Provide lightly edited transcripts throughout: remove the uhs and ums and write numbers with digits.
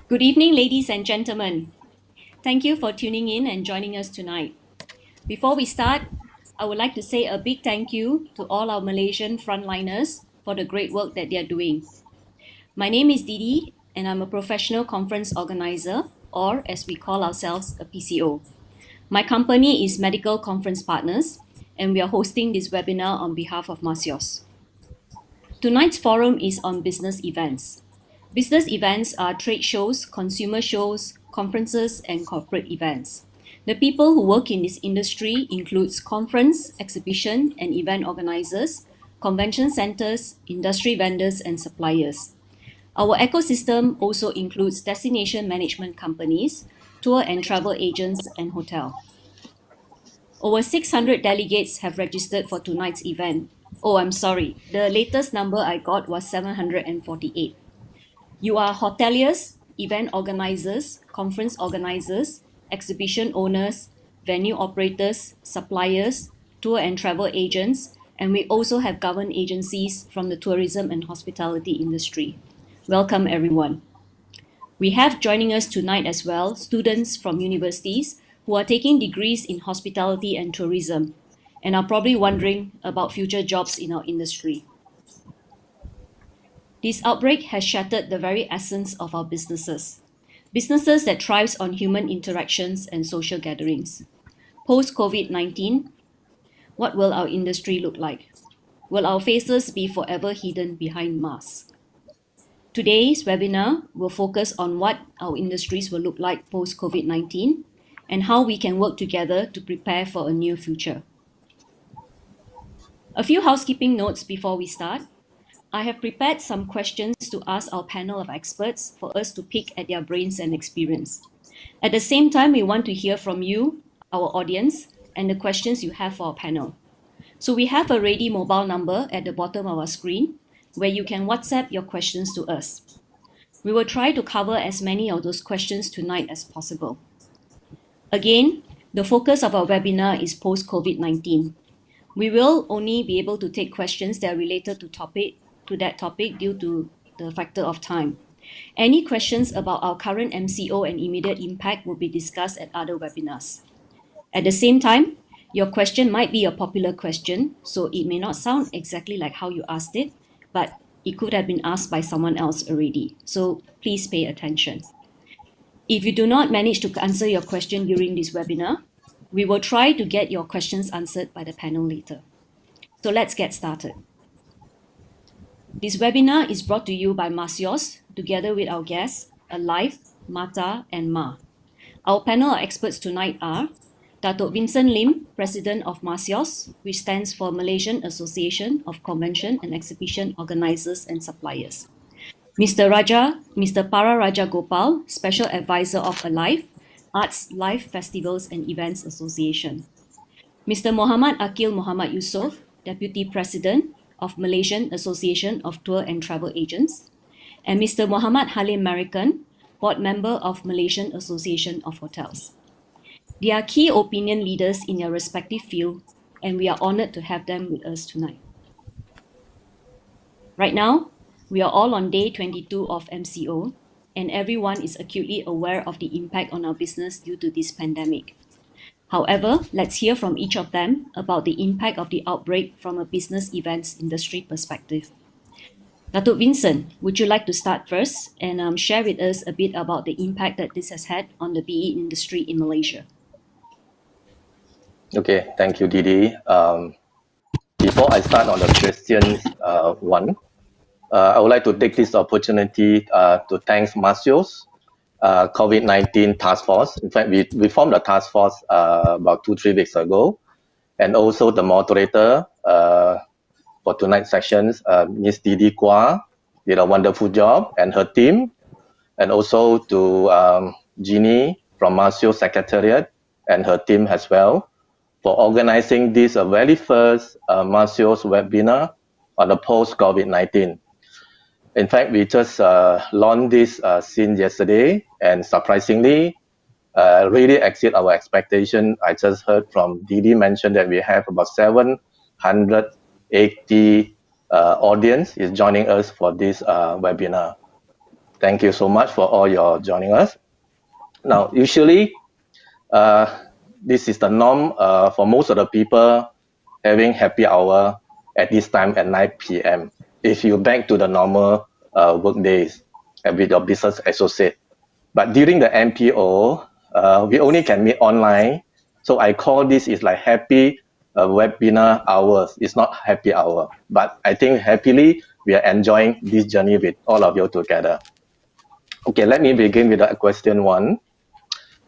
Good evening, ladies and gentlemen. Thank you for tuning in and joining us tonight. Before we start, I would like to say a big thank you to all our Malaysian frontliners for the great work that they are doing. My name is Didi, and I'm a professional conference organizer, or as we call ourselves, a PCO. My company is Medical Conference Partners, and we are hosting this webinar on behalf of Masios. Tonight's forum is on business events. Business events are trade shows, consumer shows, conferences, and corporate events. The people who work in this industry includes conference, exhibition, and event organizers, convention centers, industry vendors, and suppliers. Our ecosystem also includes destination management companies, tour and travel agents, and hotel. Over 600 delegates have registered for tonight's event. Oh, I'm sorry. The latest number I got was 748. You are hoteliers, event organizers, conference organizers, exhibition owners, venue operators, suppliers, tour and travel agents, and we also have government agencies from the tourism and hospitality industry. Welcome, everyone. We have joining us tonight as well students from universities who are taking degrees in hospitality and tourism and are probably wondering about future jobs in our industry. This outbreak has shattered the very essence of our businesses. Businesses that thrives on human interactions and social gatherings. Post-COVID-19, what will our industry look like? Will our faces be forever hidden behind masks? Today's webinar will focus on what our industries will look like post-COVID-19 and how we can work together to prepare for a new future. A few housekeeping notes before we start. I have prepared some questions to ask our panel of experts for us to pick at their brains and experience. At the same time, we want to hear from you, our audience, and the questions you have for our panel. So we have a ready mobile number at the bottom of our screen where you can WhatsApp your questions to us. We will try to cover as many of those questions tonight as possible. Again, the focus of our webinar is post-COVID-19. We will only be able to take questions that are related to that topic due to the factor of time. Any questions about our current MCO and immediate impact will be discussed at other webinars. At the same time, your question might be a popular question, so it may not sound exactly like how you asked it, but it could have been asked by someone else already. So please pay attention. If you do not manage to answer your question during this webinar, we will try to get your questions answered by the panel later. So let's get started. This webinar is brought to you by Masios, together with our guests, Alive, Mata, and Ma. Our panel of experts tonight are Datuk Vincent Lim, President of Masios, which stands for Malaysian Association of Convention and Exhibition Organisers and Suppliers. Mr. Para Raja Gopal, Special Advisor of Alive, Arts, Live Festivals and Events Association. Mr. Muhammad Akil Muhammad Yusof, Deputy President of Malaysian Association of Tour and Travel Agents, and Mr. Muhammad Halim Marikan, Board Member of Malaysian Association of Hotels. They are key opinion leaders in their respective field, and we are honored to have them with us tonight. Right now, we are all on day 22 of MCO, and everyone is acutely aware of the impact on our business due to this pandemic. However, let's hear from each of them about the impact of the outbreak from a business events industry perspective. Datuk Vincent, would you like to start first and share with us a bit about the impact that this has had on the BE industry in Malaysia? Okay, thank you, Didi. Before I start on the questions one, I would like to take this opportunity to thank Masios COVID-19 task force. In fact, we formed a task force about 2-3 weeks ago, and also the moderator for tonight's sessions, Miss Didi Kwa, did a wonderful job, and her team, and also to Jeannie from Masios Secretariat and her team as well for organizing this very first Masios webinar on the post-COVID-19. In fact, we just launched this since yesterday, and surprisingly, really exceed our expectation. I just heard from Didi mention that we have about 780 audience is joining us for this webinar. Thank you so much for all your joining us. Now, usually, uh, this is the norm for most of the people having happy hour at this time at 9 p.m. If you back to the normal work days with your business associate. But during the MPO, we only can meet online. So I call this is like happy webinar hours. It's not happy hour, but I think happily we are enjoying this journey with all of you together. Okay, let me begin with the question one.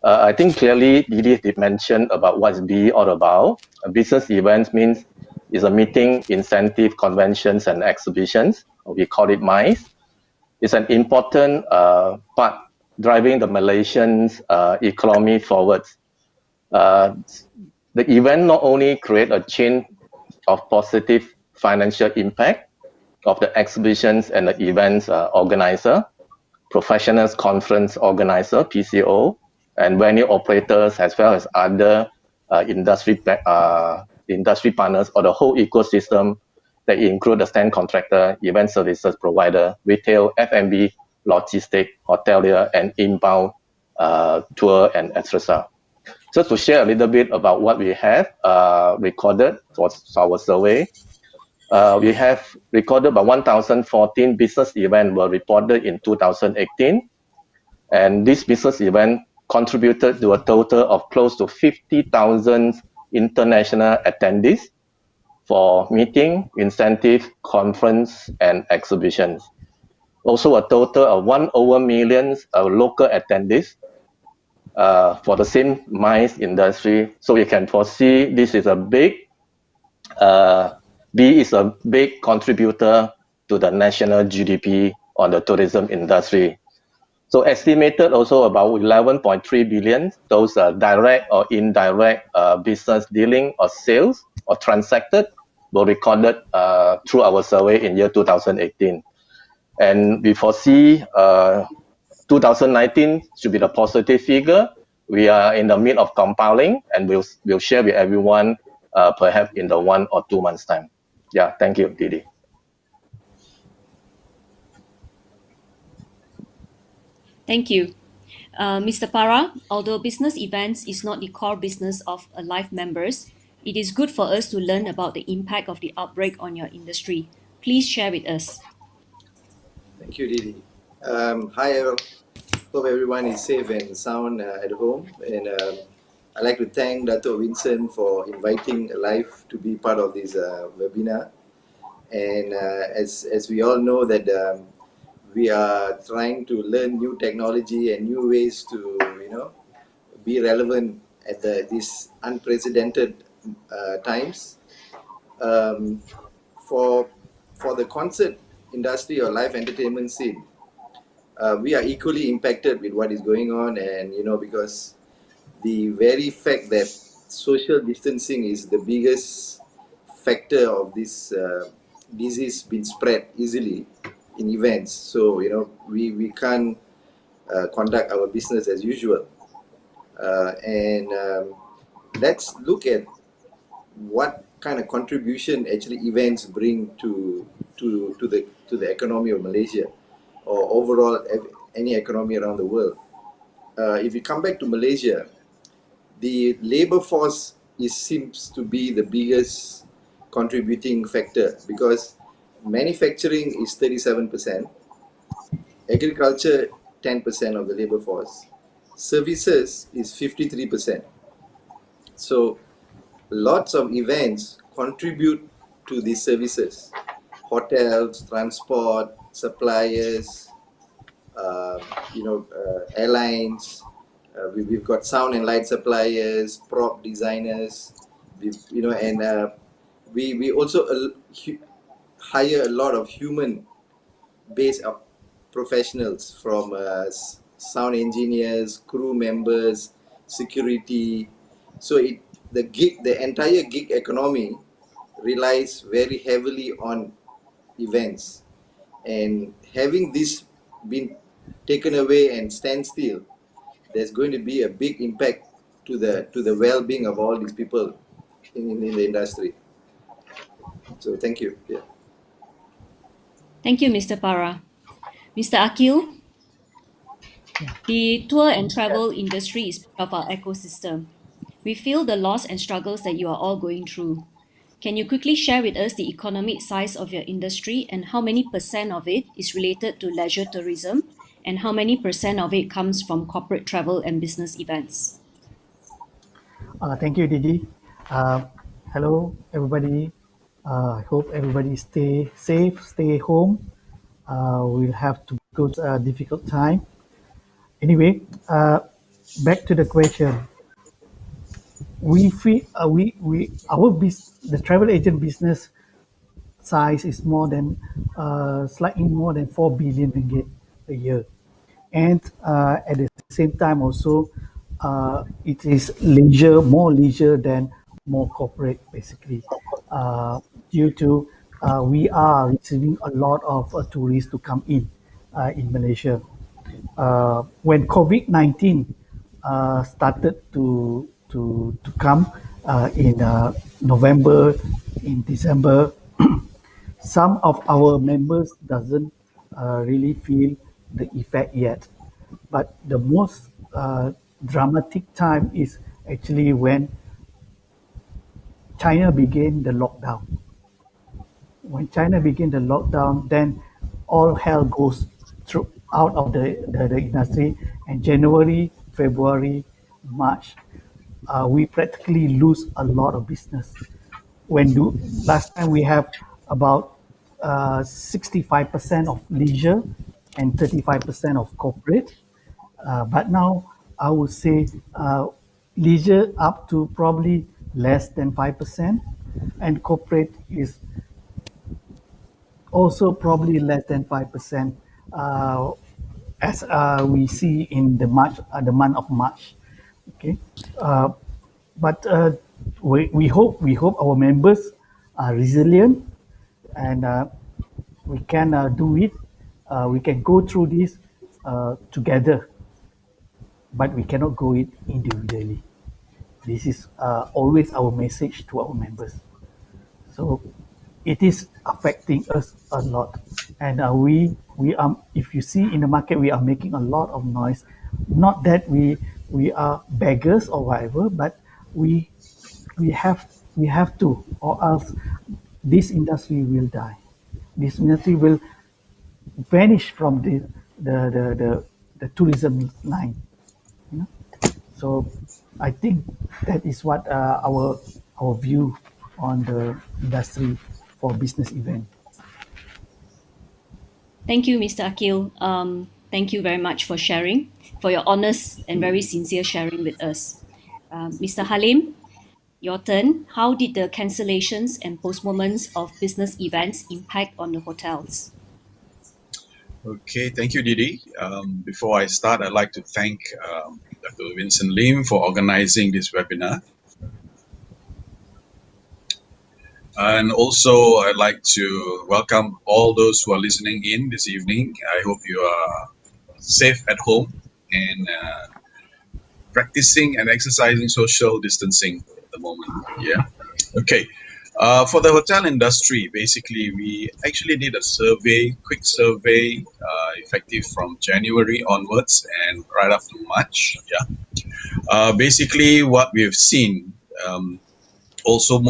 I think clearly Didi did mention about what's BE all about. A business events means is a meeting, incentive, conventions, and exhibitions. We call it MICE. It's an important part driving the Malaysian's economy forwards. Uh, the event not only create a chain of positive financial impact of the exhibitions and the events organizer, professionals conference organizer (PCO), and venue operators as well as other industry partners or the whole ecosystem that include the stand contractor, event services provider, retail, F&B, logistic, hotelier, and inbound tour and etc. Just to share a little bit about what we have recorded for our survey. We have recorded about 1,014 business events were reported in 2018, and this business event contributed to a total of close to 50,000 international attendees for meeting, incentive, conference, and exhibitions. Also, a total of 1/million local attendees for the same MICE industry. So you can foresee this is a big B is a big contributor to the national GDP on the tourism industry. So estimated also about 11.3 billion, those are direct or indirect business dealing or sales or transacted were recorded through our survey in year 2018. And we foresee 2019 should be the positive figure. We are in the mid of compiling, and we'll share with everyone perhaps in the 1 or 2 months time. Yeah, thank you, Didi. Thank you. Mr. Para, although business events is not the core business of Alive members, it is good for us to learn about the impact of the outbreak on your industry. Please share with us. Thank you, Didi. Hi, hope everyone is safe and sound at home. And I'd like to thank Dato' Vincent for inviting Alive to be part of this webinar. And as we all know that we are trying to learn new technology and new ways to be relevant at these unprecedented times. For the concert industry or live entertainment scene, we are equally impacted with what is going on, and because the very fact that social distancing is the biggest factor of this disease being spread easily in events. So we can't conduct our business as usual, and let's look at what kind of contribution actually events bring to the economy of Malaysia, or overall any economy around the world. If you come back to Malaysia, the labor force seems to be the biggest contributing factor, because manufacturing is 37%, agriculture 10% of the labor force, services is 53%. So lots of events contribute to these services: hotels, transport, suppliers, airlines. We've got sound and light suppliers, prop designers, and we also hire a lot of human-based professionals, from sound engineers, crew members, security. So the entire gig economy relies very heavily on events, and having this been taken away and stand still, there's going to be a big impact to the well-being of all these people in the industry. So thank you. Yeah. Thank you, Mr. Para. Mr. Akil, The tour and travel industry is part of our ecosystem. We feel the loss and struggles that you are all going through. Can you quickly share with us the economic size of your industry and how many percent of it is related to leisure tourism and how many percent of it comes from corporate travel and business events? Thank you, Didi. Uh, Hello, everybody. I hope everybody stay safe, stay home. We'll have to go through a difficult time. Anyway, back to the question. We feel the travel agent business size is more than slightly more than 4 billion ringgit a year, and at the same time also it is more leisure than more corporate basically, due to we are receiving a lot of tourists to come in Malaysia. When COVID-19 started to come in November, in December, some of our members doesn't really feel the effect yet. But the most dramatic time is actually when China began the lockdown. When China began the lockdown, then all hell goes through out of the industry. And January, February, March, we practically lose a lot of business. Last time we have about 65% of leisure and 35% of corporate. But now I would say leisure up to probably less than 5%, and corporate is also probably less than 5%, uh, as we see in the month of March. Okay, uh, but we hope our members are resilient, and we can do it. We can go through this together, but we cannot go it individually. This is always our message to our members. So it is affecting us a lot, and we are. If you see in the market, we are making a lot of noise. Not that we are beggars or whatever, but we we have to, or else this industry will die. This industry will vanish from the tourism line. You know? So I think that is what our view on the industry for business event. Thank you, Mr. Akil. Thank you very much for sharing, for your honest and very sincere sharing with us. Mr. Halim, your turn. How did the cancellations and postponements of business events impact on the hotels? Okay, thank you, Didi. Before I start, I'd like to thank Dr. Vincent Lim for organizing this webinar. And also, I'd like to welcome all those who are listening in this evening. I hope you are safe at home and practicing and exercising social distancing at the moment. Yeah. Okay. For the hotel industry, basically, we actually did a survey, quick survey, effective from January onwards and right up to March. Yeah. Basically, what we've seen, also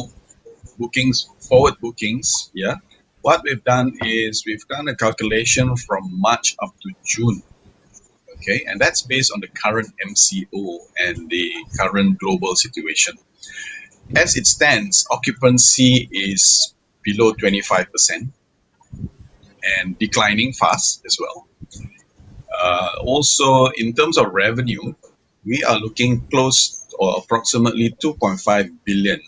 bookings, forward bookings. Yeah. What we've done is we've done a calculation from March up to June. Okay, and that's based on the current MCO and the current global situation. As it stands, occupancy is below 25% and declining fast as well. Also, in terms of revenue, we are looking close or approximately 2.5 billion.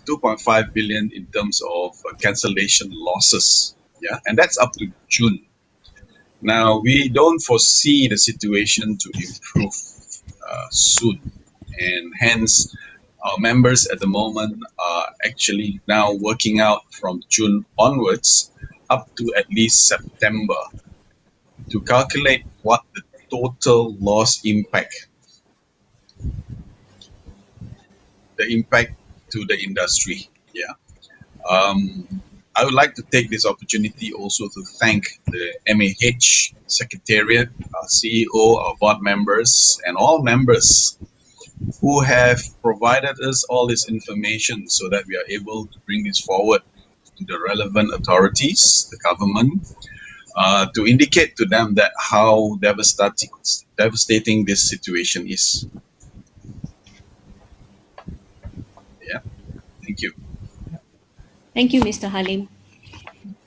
2.5 billion in terms of cancellation losses. Yeah, and that's up to June. Now, we don't foresee the situation to improve soon, and hence our members at the moment are actually now working out from June onwards up to at least September to calculate what the total loss impact, the impact to the industry. Yeah. I would like to take this opportunity also to thank the MAH Secretariat, our CEO, our board members, and all members who have provided us all this information so that we are able to bring this forward to the relevant authorities, the government, to indicate to them that how devastating this situation is. Yeah, thank you. Thank you, Mr. Halim.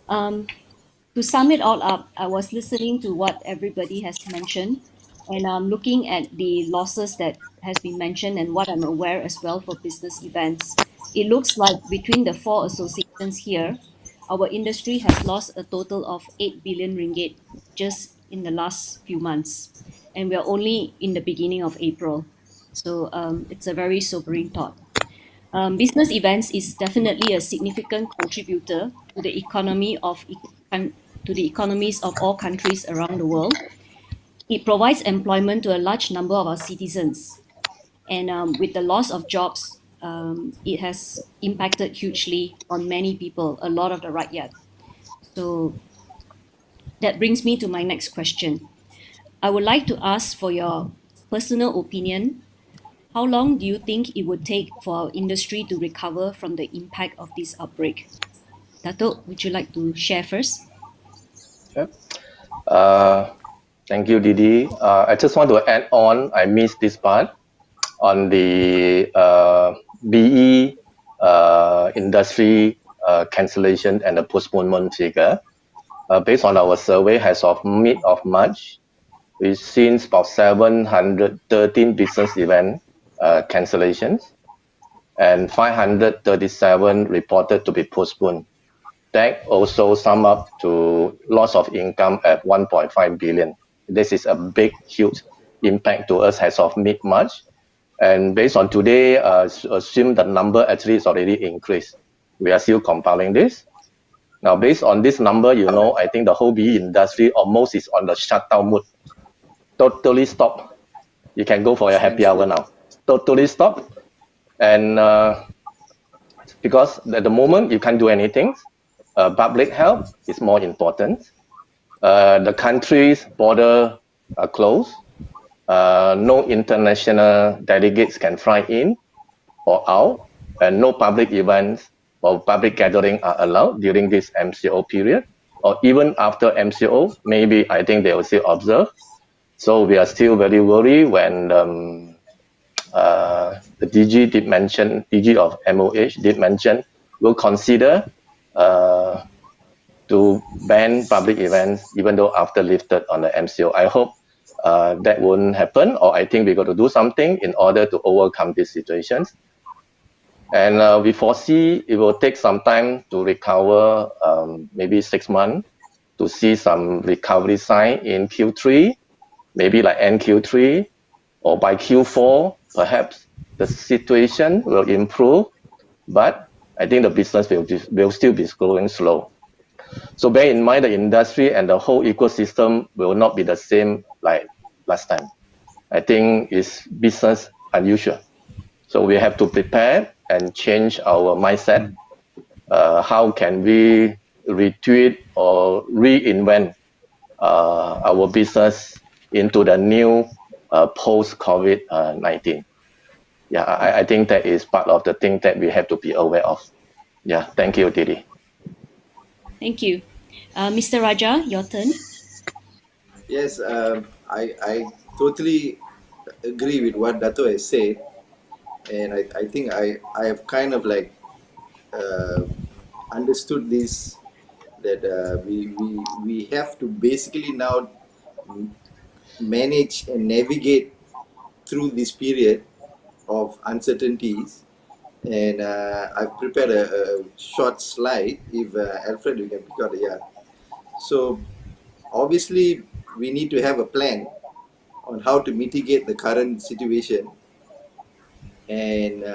To sum it all up, I was listening to what everybody has mentioned, and I'm looking at the losses that has been mentioned and what I'm aware as well for business events. It looks like between the four associations here, our industry has lost a total of 8 billion ringgit just in the last few months, and we are only in the beginning of April. So it's a very sobering thought. Business events is definitely a significant contributor to the economy to the economies of all countries around the world. It provides employment to a large number of our citizens, and with the loss of jobs, it has impacted hugely on many people, a lot of the rakyat. So that brings me to my next question. I would like to ask for your personal opinion. How long do you think it would take for our industry to recover from the impact of this outbreak? Dato, would you like to share first? Yep. Thank you, Didi. I just want to add on, I missed this part on the BE industry cancellation and the postponement figure. Based on our survey as of mid of March, we've seen about 713 business event cancellations and 537 reported to be postponed. That also sum up to loss of income at 1.5 billion. This is a big, huge impact to us as of mid-March. And based on today, assume the number actually is already increased. We are still compiling this. Now, based on this number, I think the whole BE industry almost is on the shutdown mode. Totally stop. You can go for your happy hour now. Totally stop. And because at the moment you can't do anything, public health is more important. The country's border are closed. No international delegates can fly in or out, and no public events or public gathering are allowed during this MCO period, or even after MCO. Maybe I think they will still observe. So we are still very worried when the DG of MOH did mention, will consider to ban public events even though after lifted on the MCO. I hope that won't happen, or I think we got to do something in order to overcome these situations. And we foresee it will take some time to recover, maybe 6 months, to see some recovery sign in Q3, maybe like end Q3, or by Q4, perhaps the situation will improve, but I think the business will still be growing slow. So bear in mind the industry and the whole ecosystem will not be the same like last time. I think it's business unusual. So we have to prepare and change our mindset. How can we retweet or reinvent our business into the new post-COVID-19? Yeah, I think that is part of the thing that we have to be aware of. Yeah, thank you, Didi. Thank you. Mr. Raja, your turn. Yes, I totally agree with what Dato has said, and I think I have kind of like understood this, that we have to basically now manage and navigate through this period of uncertainties. And I've prepared a short slide. If Alfred, you can pick out, yeah. So obviously we need to have a plan on how to mitigate the current situation, and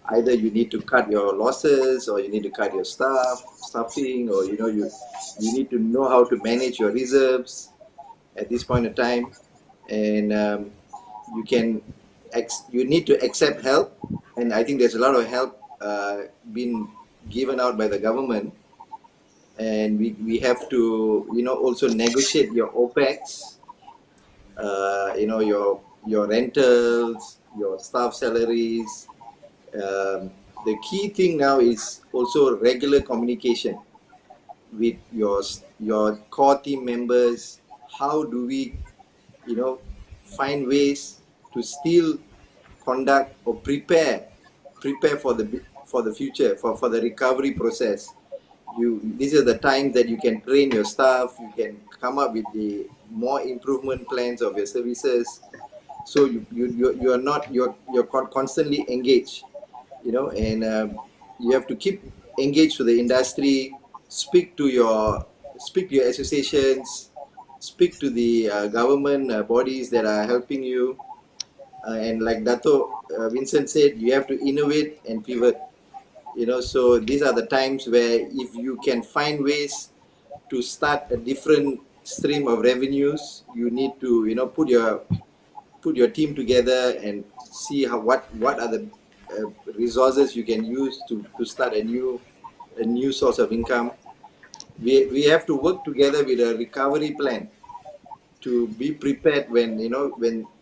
either you need to cut your losses, or you need to cut your staffing, or you need to know how to manage your reserves at this point in time. And you need to accept help, and I think there's a lot of help being given out by the government. and we have to, also negotiate your OPEX, your rentals, your staff salaries. The key thing now is also regular communication with your core team members. How do we, find ways to still conduct or prepare for the future, for the recovery process. These are the times that you can train your staff, you can come up with the more improvement plans of your services. So you are not you're constantly engaged, and you have to keep engaged with the industry, speak to your associations, speak to the government bodies that are helping you, and like Dato Vincent said, you have to innovate and pivot. So these are the times where if you can find ways to start a different stream of revenues, you need to put your team together and see what are the resources you can use to start a new source of income. We have to work together with a recovery plan to be prepared when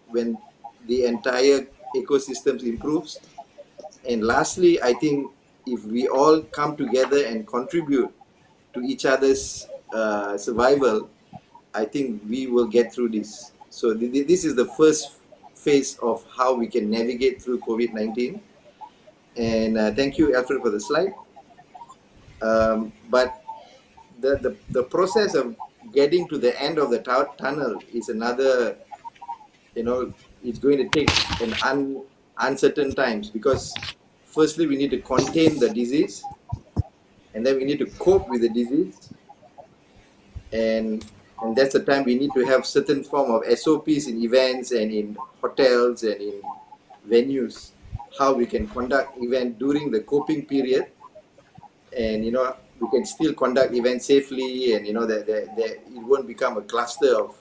when the entire ecosystem improves. And lastly, I think if we all come together and contribute to each other's survival, I think we will get through this. So this is the first phase of how we can navigate through COVID-19. And thank you, Alfred, for the slide. But the process of getting to the end of the tunnel is another, it's going to take an uncertain times, because firstly we need to contain the disease, and then we need to cope with the disease, and that's the time we need to have certain form of SOPs in events and in hotels and in venues, how we can conduct event during the coping period, and we can still conduct events safely, and that it won't become a cluster of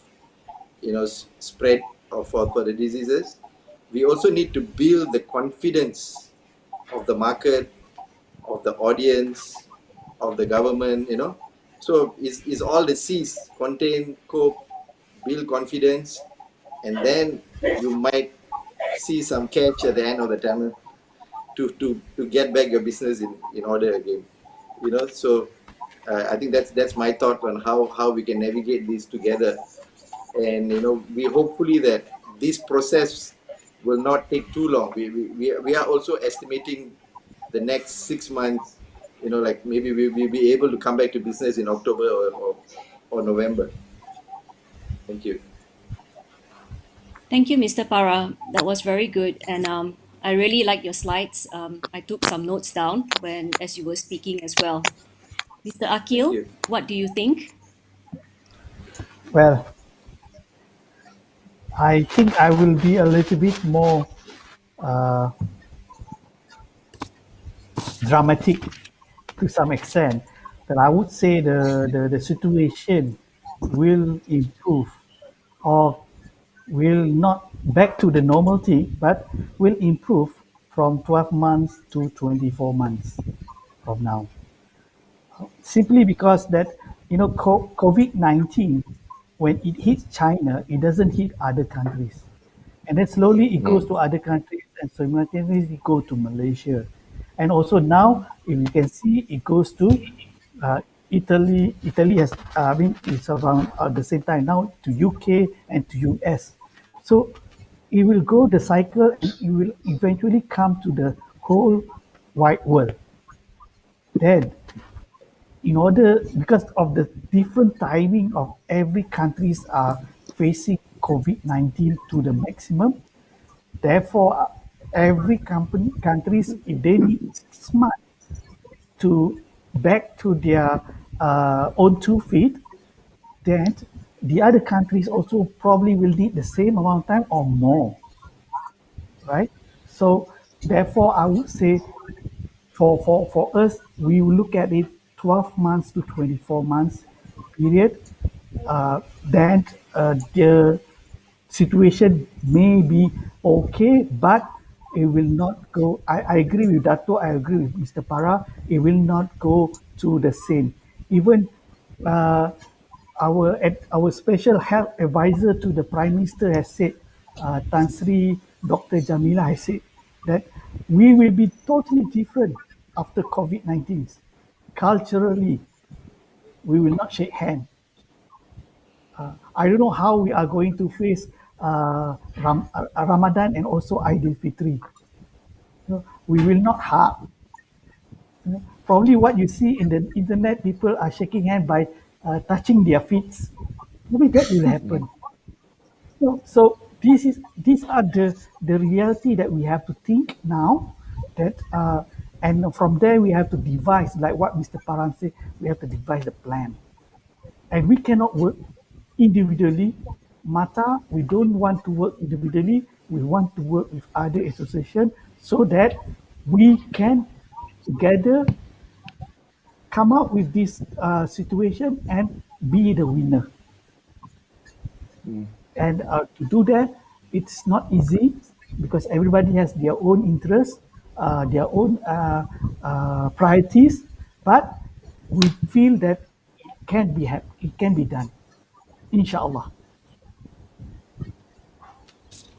spread for the diseases. We also need to build the confidence of the market, of the audience, of the government. So it's all the C's: contain, cope, build confidence, and then you might see some catch at the end of the tunnel to get back your business in order again. So I think that's my thought on how we can navigate this together. And we hopefully that this process will not take too long. We are also estimating the next 6 months, like maybe we'll be able to come back to business in October or November. Thank you. Thank you, Mr. Para. That was very good. And I really like your slides. I took some notes down as you were speaking as well. Mr. Akil, you. what do you think? Well, I think I will be a little bit more dramatic to some extent. That I would say the situation will improve, or will not back to the normality, but will improve from 12 months to 24 months from now. Simply because that, COVID-19, when it hits China, it doesn't hit other countries. And then slowly it goes to other countries, and simultaneously it goes to Malaysia. And also now, if you can see, it goes to Italy. Italy has, it's around at the same time now to UK and to US. So it will go the cycle, and it will eventually come to the whole wide world. Then, in order, because of the different timing of every countries are facing COVID-19 to the maximum, therefore every countries, if they need 6 months to back to their own 2 feet, then the other countries also probably will need the same amount of time or more, right? So therefore I would say, for us, we will look at it 12 months to 24 months period. Then the situation may be okay, but it will not go. I agree with Dato. I agree with Mr. Para. It will not go to the same. Even uh, our special health advisor to the Prime Minister has said, Tan Sri Dr. Jamila has said that we will be totally different after COVID-19. Culturally, we will not shake hands. I don't know how we are going to face Ramadan and also Eid al-Fitri. We will not hug. Probably what you see in the internet, people are shaking hands by touching their feet. Maybe that will happen. So these are the reality that we have to think now. That and from there we have to devise, like what Mr. Paran said, we have to devise a plan. And we cannot work individually. Mata, we don't want to work individually. We want to work with other associations so that we can together come up with this situation and be the winner. And to do that, it's not easy because everybody has their own interests, their own priorities. But we feel that it can be done, inshallah.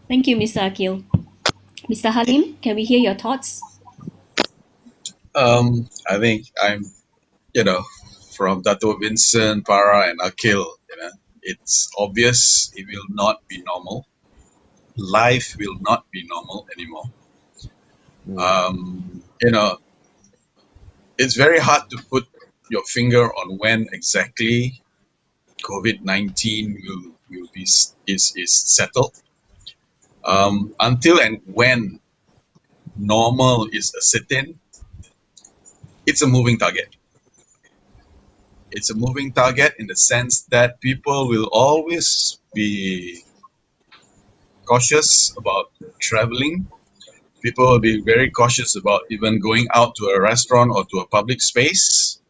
Thank you, Mr. Akil. Mr. Halim, can we hear your thoughts? I think I'm, you know, from Dato Vincent, Para, and Akil, it's obvious it will not be normal. Life will not be normal anymore. It's very hard to put your finger on when exactly COVID-19 will be is settled. Until and when normal is ascertained, it's a moving target. It's a moving target in the sense that people will always be cautious about traveling. People will be very cautious about even going out to a restaurant or to a public space,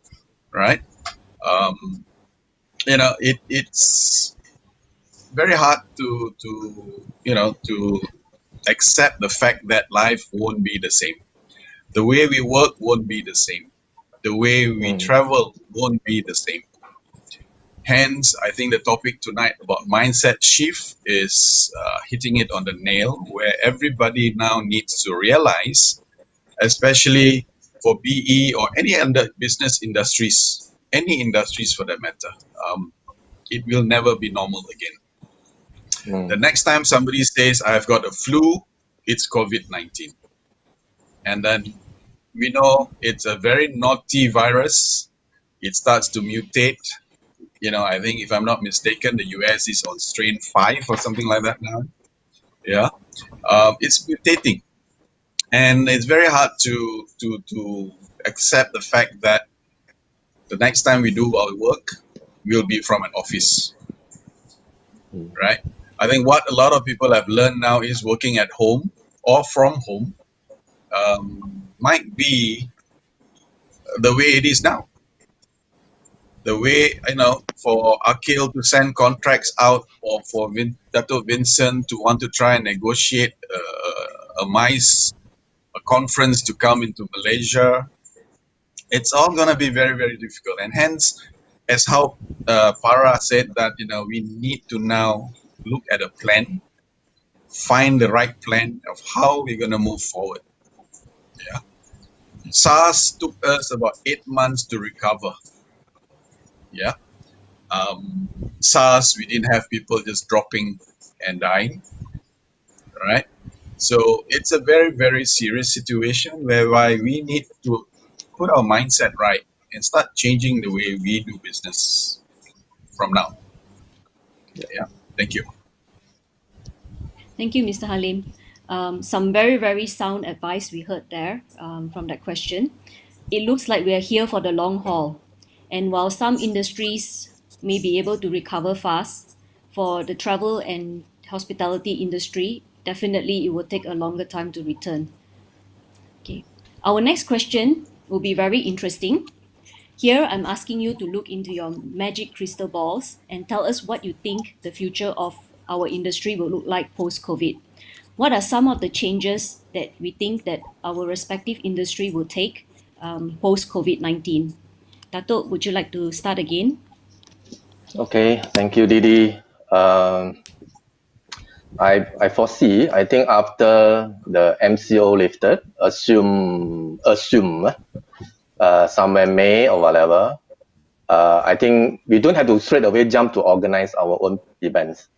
right? It's very hard to accept the fact that life won't be the same. The way we work won't be the same. The way we travel won't be the same. Hence, I think the topic tonight about mindset shift is hitting it on the nail, where everybody now needs to realize, especially for BE or any other business industries, any industries for that matter, it will never be normal again. The next time somebody says, I've got a flu, it's COVID-19. And then we know it's a very naughty virus. It starts to mutate. I think if I'm not mistaken, the US is on strain 5 or something like that now. Yeah. It's mutating. And it's very hard to accept the fact that the next time we do our work, we'll be from an office, right? I think what a lot of people have learned now is working at home or from home might be the way it is now. The way, for Akil to send contracts out or for Dato Vincent to want to try and negotiate a conference to come into Malaysia, it's all going to be very, very difficult. And hence, as how Para said that, we need to now look at a plan, find the right plan of how we're going to move forward. Yeah. SARS took us about 8 months to recover. Yeah. SARS, we didn't have people just dropping and dying, right? So it's a very, very serious situation whereby we need to put our mindset right and start changing the way we do business from now. Yeah. Thank you. Thank you, Mr. Halim. Some very, very sound advice we heard there from that question. It looks like we are here for the long haul. And while some industries may be able to recover fast, for the travel and hospitality industry, definitely it will take a longer time to return. Okay. Our next question will be very interesting. Here, I'm asking you to look into your magic crystal balls and tell us what you think the future of our industry will look like post-COVID. What are some of the changes that we think that our respective industry will take post-COVID-19? Datuk, would you like to start again? Okay, thank you, Didi. I foresee, I think after the MCO lifted, assume somewhere May or whatever, I think we don't have to straight away jump to organize our own events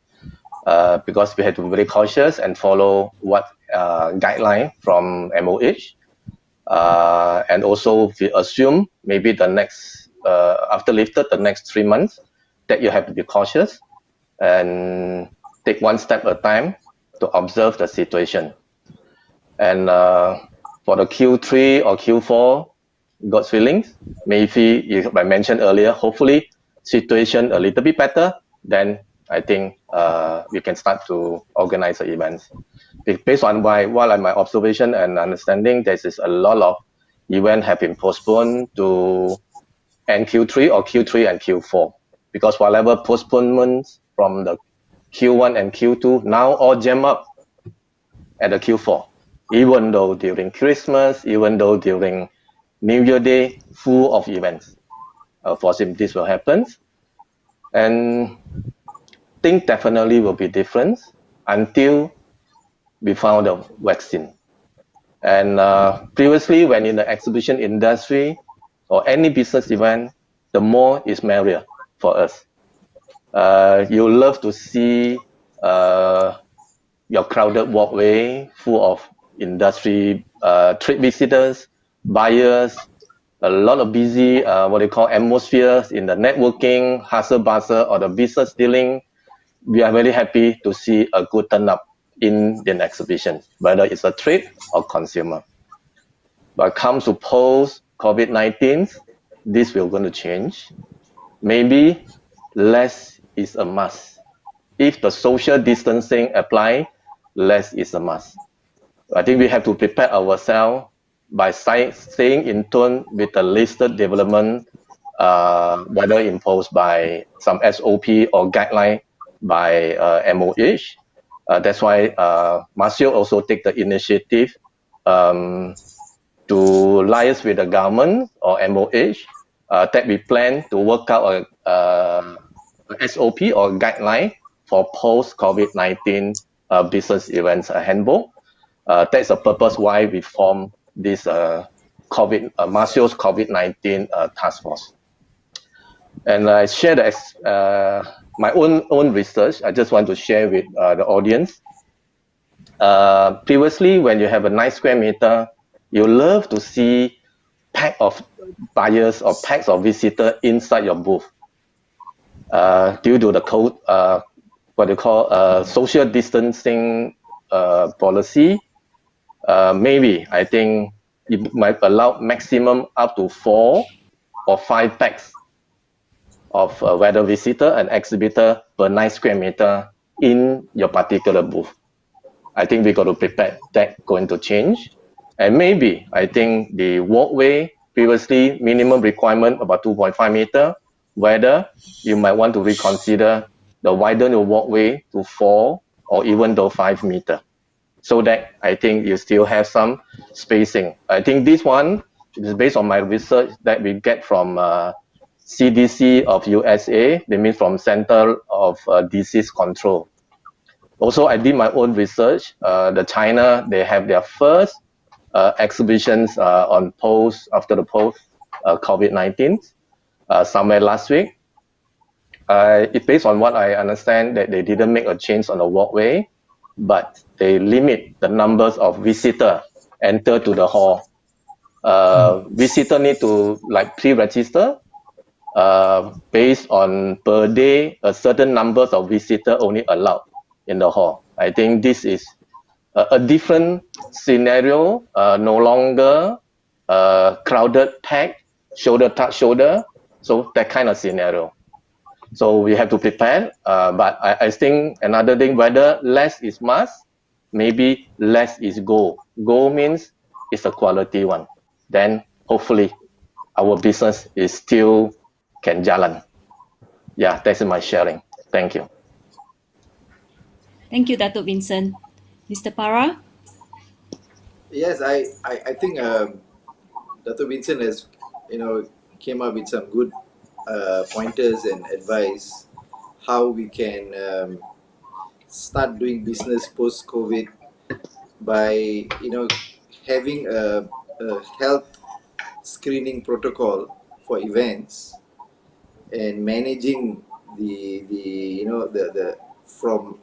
because we have to be very cautious and follow what guideline from MOH. And also we assume maybe the next, after lifted, the next 3 months, that you have to be cautious and take one step at a time to observe the situation. And for the Q3 or Q4, God's feelings, maybe, if I mentioned earlier, hopefully situation a little bit better, then I think we can start to organize the events. Based on my observation and understanding, there is a lot of events have been postponed to end Q3 or Q3 and Q4 because whatever postponements from the Q1 and Q2 now all jam up at the Q4. Even though during Christmas, even though during New Year Day, full of events. For some, this will happen. And things definitely will be different until we found a vaccine. And previously, when in the exhibition industry or any business event, the more is merrier for us. You love to see your crowded walkway full of industry trade visitors, buyers, a lot of busy, what they call atmospheres in the networking, hustle bustle, or the business dealing. We are very happy to see a good turn-up in the exhibition, whether it's a trade or consumer. But comes to post-COVID-19, this will going to change. Maybe less is a must. If the social distancing apply, less is a must. I think we have to prepare ourselves by staying in tune with the listed development, whether imposed by some SOP or guideline by MOH. That's why Masio also take the initiative to liaise with the government or MOH that we plan to work out a SOP or guideline for post-COVID-19 business events handbook. That's the purpose why we formed this Masio's COVID-19 task force. And I share my own research. I just want to share with the audience. Previously, when you have a nice square meter, you love to see pack of buyers or packs of visitors inside your booth. Due to the code, what they call social distancing policy, maybe I think it might allow maximum up to 4 or 5 packs of whether visitor and exhibitor per 9 square meter in your particular booth. I think we got to prepare that going to change. And maybe I think the walkway previously minimum requirement about 2.5 meter, whether you might want to reconsider the widen your walkway to 4 or even though 5 meter. So that I think you still have some spacing. I think this one is based on my research that we get from CDC of USA, they mean from Center of Disease Control. Also, I did my own research. The China, they have their first exhibitions on after the post COVID-19 somewhere last week. It's based on what I understand that they didn't make a change on the walkway, but they limit the numbers of visitors enter to the hall. Visitor need to like pre-register based on per day a certain numbers of visitor only allowed in the hall. I think this is a different scenario, no longer crowded, packed, shoulder touch shoulder, so that kind of scenario. So we have to prepare, but I think another thing, whether less is must, maybe less is go. Go means it's a quality one. Then hopefully our business is still can jalan. Yeah, that's my sharing. Thank you. Thank you, Datuk Vincent. Mr. Para? Yes, I think Dr. Vincent has, came up with some good pointers and advice how we can start doing business post COVID by having a health screening protocol for events and managing the the from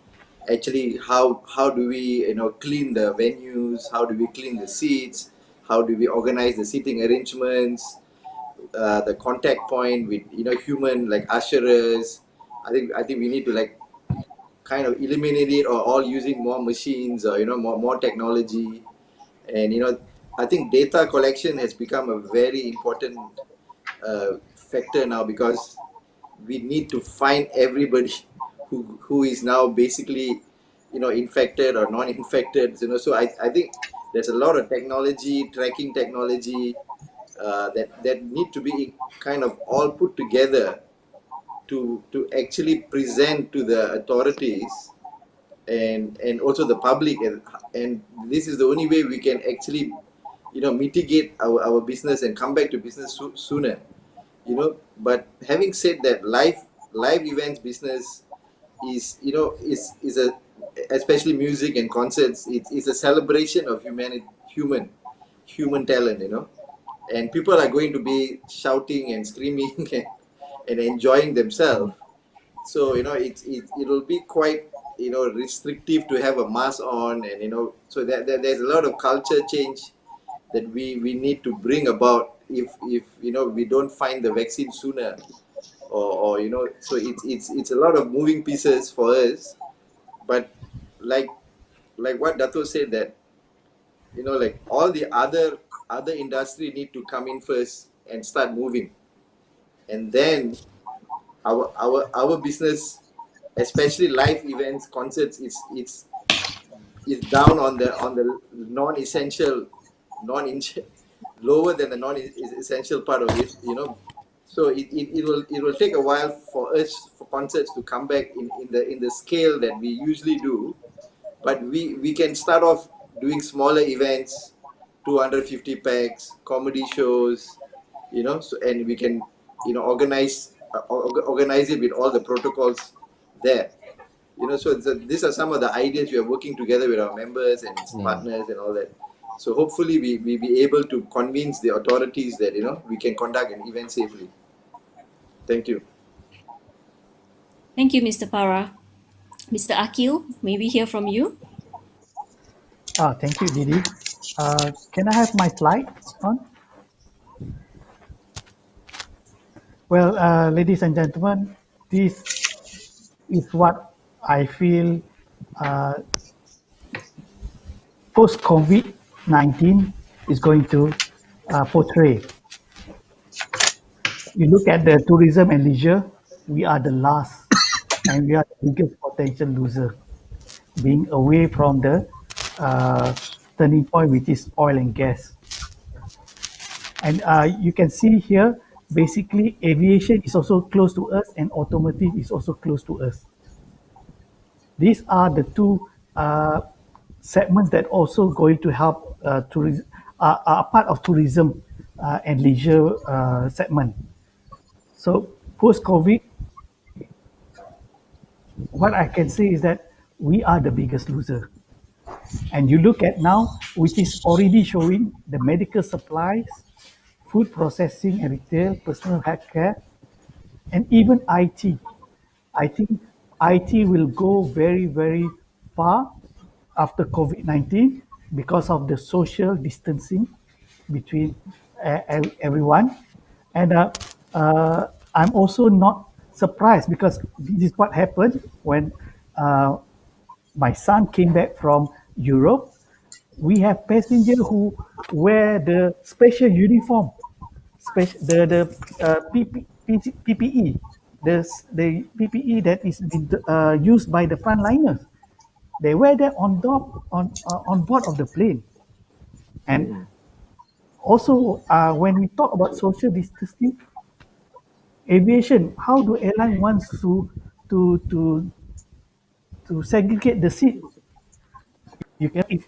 actually how do we clean the venues, how do we clean the seats, how do we organize the seating arrangements, the contact point with human like usherers. I think we need to like kind of eliminate it, or all using more machines, or more technology. And I think data collection has become a very important factor now, because we need to find everybody who is now basically infected or non-infected. So I think there's a lot of technology, tracking technology, that need to be kind of all put together to actually present to the authorities and also the public, and this is the only way we can actually mitigate our business and come back to business sooner. But having said that, live events business is a, especially music and concerts, it's a celebration of human talent, and people are going to be shouting and screaming and enjoying themselves. So it'll be quite restrictive to have a mask on, and so there's a lot of culture change that we need to bring about if we don't find the vaccine sooner, or so it's a lot of moving pieces for us. But like what Dato said, that like all the other industry need to come in first and start moving, and then our business, especially live events, concerts, it's down on the non-essential, non lower than the non-essential part of it. So it will take a while for us, for concerts to come back in the scale that we usually do. But we can start off doing smaller events, 250 packs, comedy shows, so, and we can organize it with all the protocols there. So these are some of the ideas we are working together with our members and partners and all that. So hopefully we be able to convince the authorities that we can conduct an event safely. Thank you. Thank you, Mr. Para. Mr. Akil, may we hear from you? Thank you, Didi. Can I have my slide on? Well, ladies and gentlemen, this is what I feel post-COVID-19 is going to portray. You look at the tourism and leisure, we are the last and we are the biggest potential loser, being away from the turning point, which is oil and gas. And you can see here, basically aviation is also close to us and automotive is also close to us. These are the two segments that also going to help tourism, are part of tourism and leisure segment. So post-COVID, what I can say is that we are the biggest loser. And you look at now, which is already showing the medical supplies, food processing and retail, personal health care, and even IT. I think IT will go very, very far after COVID-19 because of the social distancing between everyone. And I'm also not surprised, because this is what happened when my son came back from Europe. We have passengers who wear the special uniform, the PPE, the PPE that is used by the frontliners. They wear that on board of the plane. And also, when we talk about social distancing, aviation, how do airline wants to to to segregate the seat? You can, if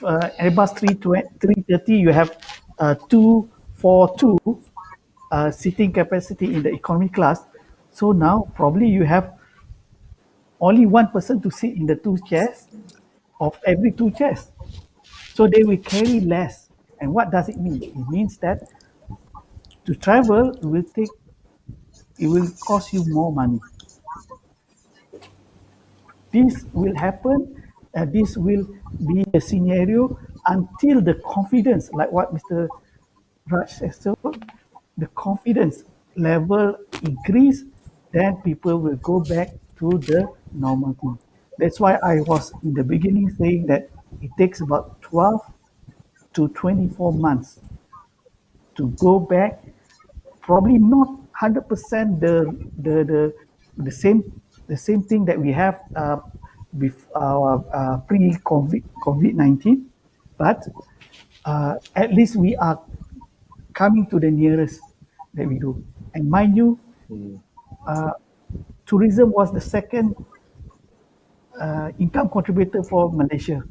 Airbus 330, you have 242 seating capacity in the economy class. So now probably you have only one person to sit in the two chairs of every two chairs. So they will carry less. And what does it mean? It means that to travel it will cost you more money. This will happen, this will be a scenario until the confidence, like what Mr. Raj said, so the confidence level increase, then people will go back to the normality. That's why I was in the beginning saying that it takes about 12 to 24 months to go back, probably not 100% the same thing that we have pre-COVID-19, but at least we are coming to the nearest that we do. And mind you, tourism was the second income contributor for Malaysia,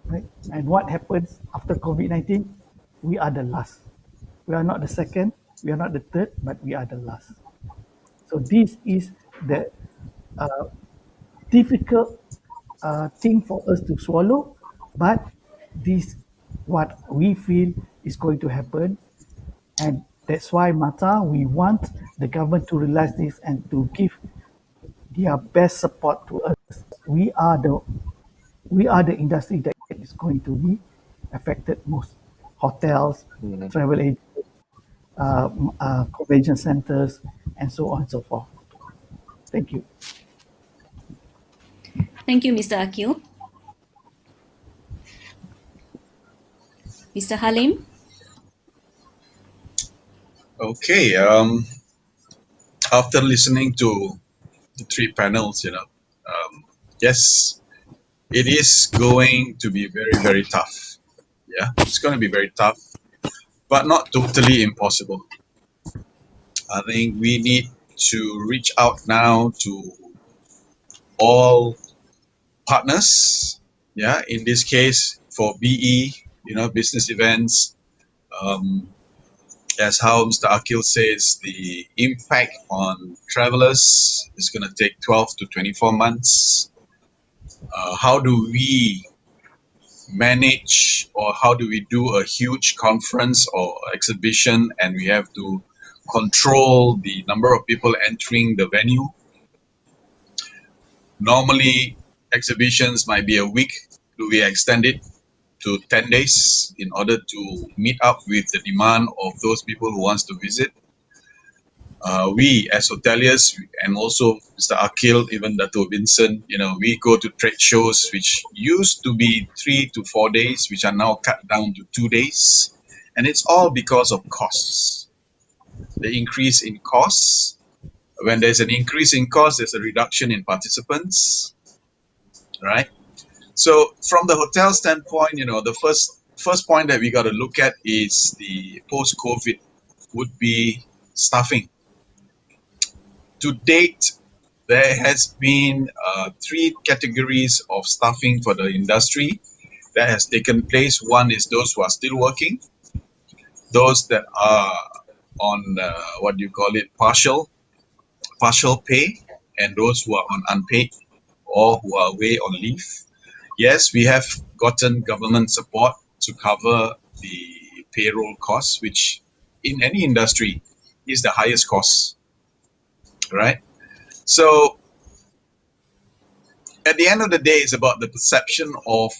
right? And what happens after COVID-19? We are the last. We are not the second, we are not the third, but we are the last. So this is the difficult thing for us to swallow, but this what we feel is going to happen, and that's why Mata we want the government to realize this and to give their best support to us. We are the industry that is going to be affected most. Hotels, travel agents, convention centers, and so on and so forth. Thank you. Thank you, Mr. Akil. Mr. Halim? Okay. After listening to the three panels, yes, it is going to be very, very tough. Yeah, it's going to be very tough, but not totally impossible. I think we need to reach out now to all partners. Yeah, in this case for BE, business events. As how Mr. Akil says, the impact on travelers is going to take 12 to 24 months. How do we manage, or how do we do a huge conference or exhibition and we have to control the number of people entering the venue? Normally, exhibitions might be a week. Do we extend it to 10 days in order to meet up with the demand of those people who wants to visit? We as hoteliers, and also Mr. Akil, even Dato Vincent, we go to trade shows which used to be 3 to 4 days, which are now cut down to 2 days. And it's all because of costs. The increase in costs. When there's an increase in cost, there's a reduction in participants, right? So from the hotel standpoint, the first point that we got to look at is the post-COVID would be staffing. To date, there has been 3 categories of staffing for the industry that has taken place. One is those who are still working, those that are on partial pay, and those who are on unpaid or who are away on leave. Yes, we have gotten government support to cover the payroll costs, which in any industry is the highest cost, right? So at the end of the day, it's about the perception of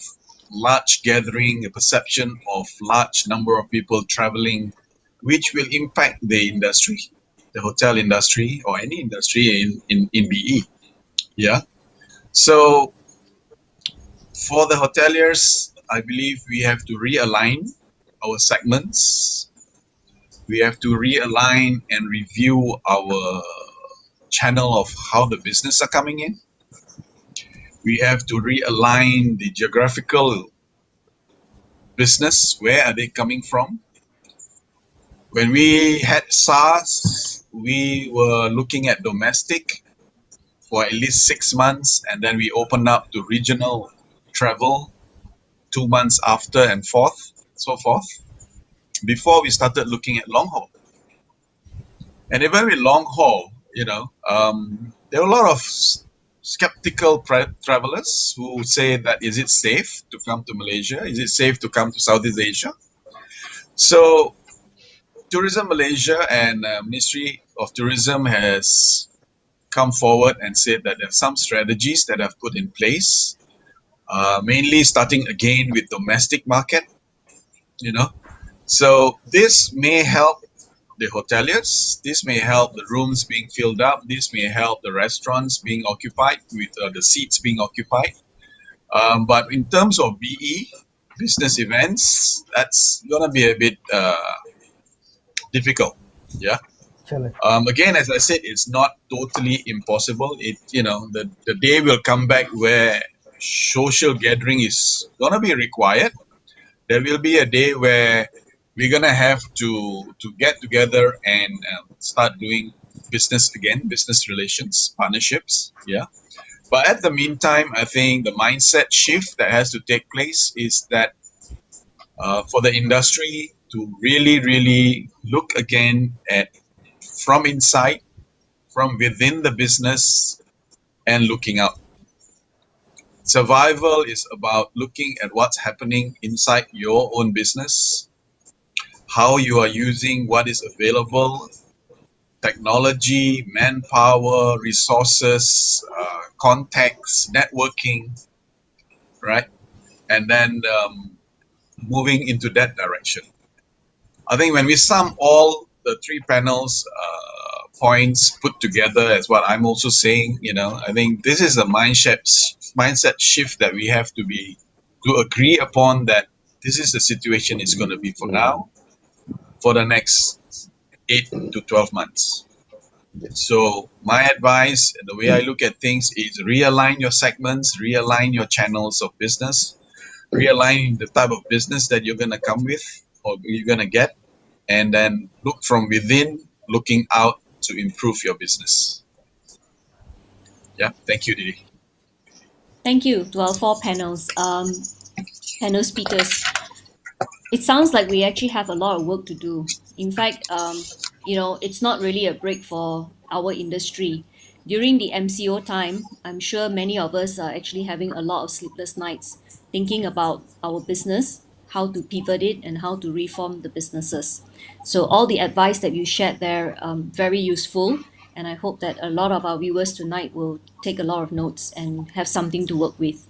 large gathering, a perception of large number of people traveling, which will impact the industry, the hotel industry or any industry in BE. Yeah. So for the hoteliers, I believe we have to realign our segments. We have to realign and review our channel of how the business are coming in. We have to realign the geographical business. Where are they coming from? When we had SARS, we were looking at domestic for at least 6 months, and then we opened up to regional travel 2 months after and so forth, before we started looking at long haul. And even with long haul, there are a lot of skeptical travelers who say that is it safe to come to Malaysia? Is it safe to come to Southeast Asia? So Tourism Malaysia and Ministry of Tourism has come forward and said that there are some strategies that have put in place, mainly starting again with domestic market, you know. So this may help the hoteliers, this may help the rooms being filled up, this may help the restaurants being occupied with the seats being occupied. But in terms of BE, business events, that's going to be a bit difficult. Yeah. Challenge. Again, as I said, it's not totally impossible. The day will come back where social gathering is going to be required. There will be a day where we're going to have to get together and start doing business again, business relations, partnerships. Yeah. But at the meantime, I think the mindset shift that has to take place is that for the industry to really, really look again at from inside, from within the business, and looking out. Survival is about looking at what's happening inside your own business, how you are using what is available, technology, manpower, resources, contacts, networking, right? And then moving into that direction. I think when we sum all the three panels points put together, as what I'm also saying, I think this is a mindset shift that we have to agree upon that this is the situation it's going to be for now, for the next 8 to 12 months. So my advice, the way I look at things, is realign your segments, realign your channels of business, realign the type of business that you're going to come with or you're going to get, and then look from within, looking out to improve your business. Yeah, thank you, Didi. Thank you to our four panel speakers. It sounds like we actually have a lot of work to do. In fact, it's not really a break for our industry. During the MCO time, I'm sure many of us are actually having a lot of sleepless nights thinking about our business, how to pivot it, and how to reform the businesses. So all the advice that you shared there, very useful. And I hope that a lot of our viewers tonight will take a lot of notes and have something to work with.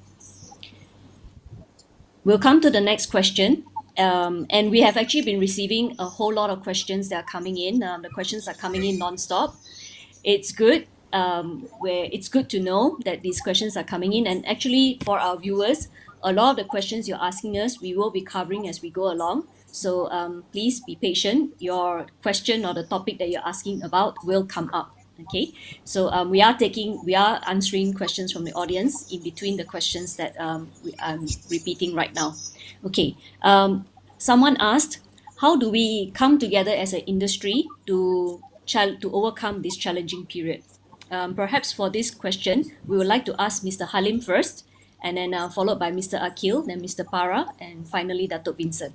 We'll come to the next question. And we have actually been receiving a whole lot of questions that are coming in. The questions are coming in nonstop. It's good. Where it's good to know that these questions are coming in. And actually, for our viewers, a lot of the questions you're asking us, we will be covering as we go along. So please be patient. Your question or the topic that you're asking about will come up. Okay, so we are answering questions from the audience in between the questions that I'm repeating right now. Okay, someone asked, how do we come together as an industry to overcome this challenging period? Perhaps for this question, we would like to ask Mr. Halim first, and then followed by Mr. Akil, then Mr. Para, and finally Dato' Vincent.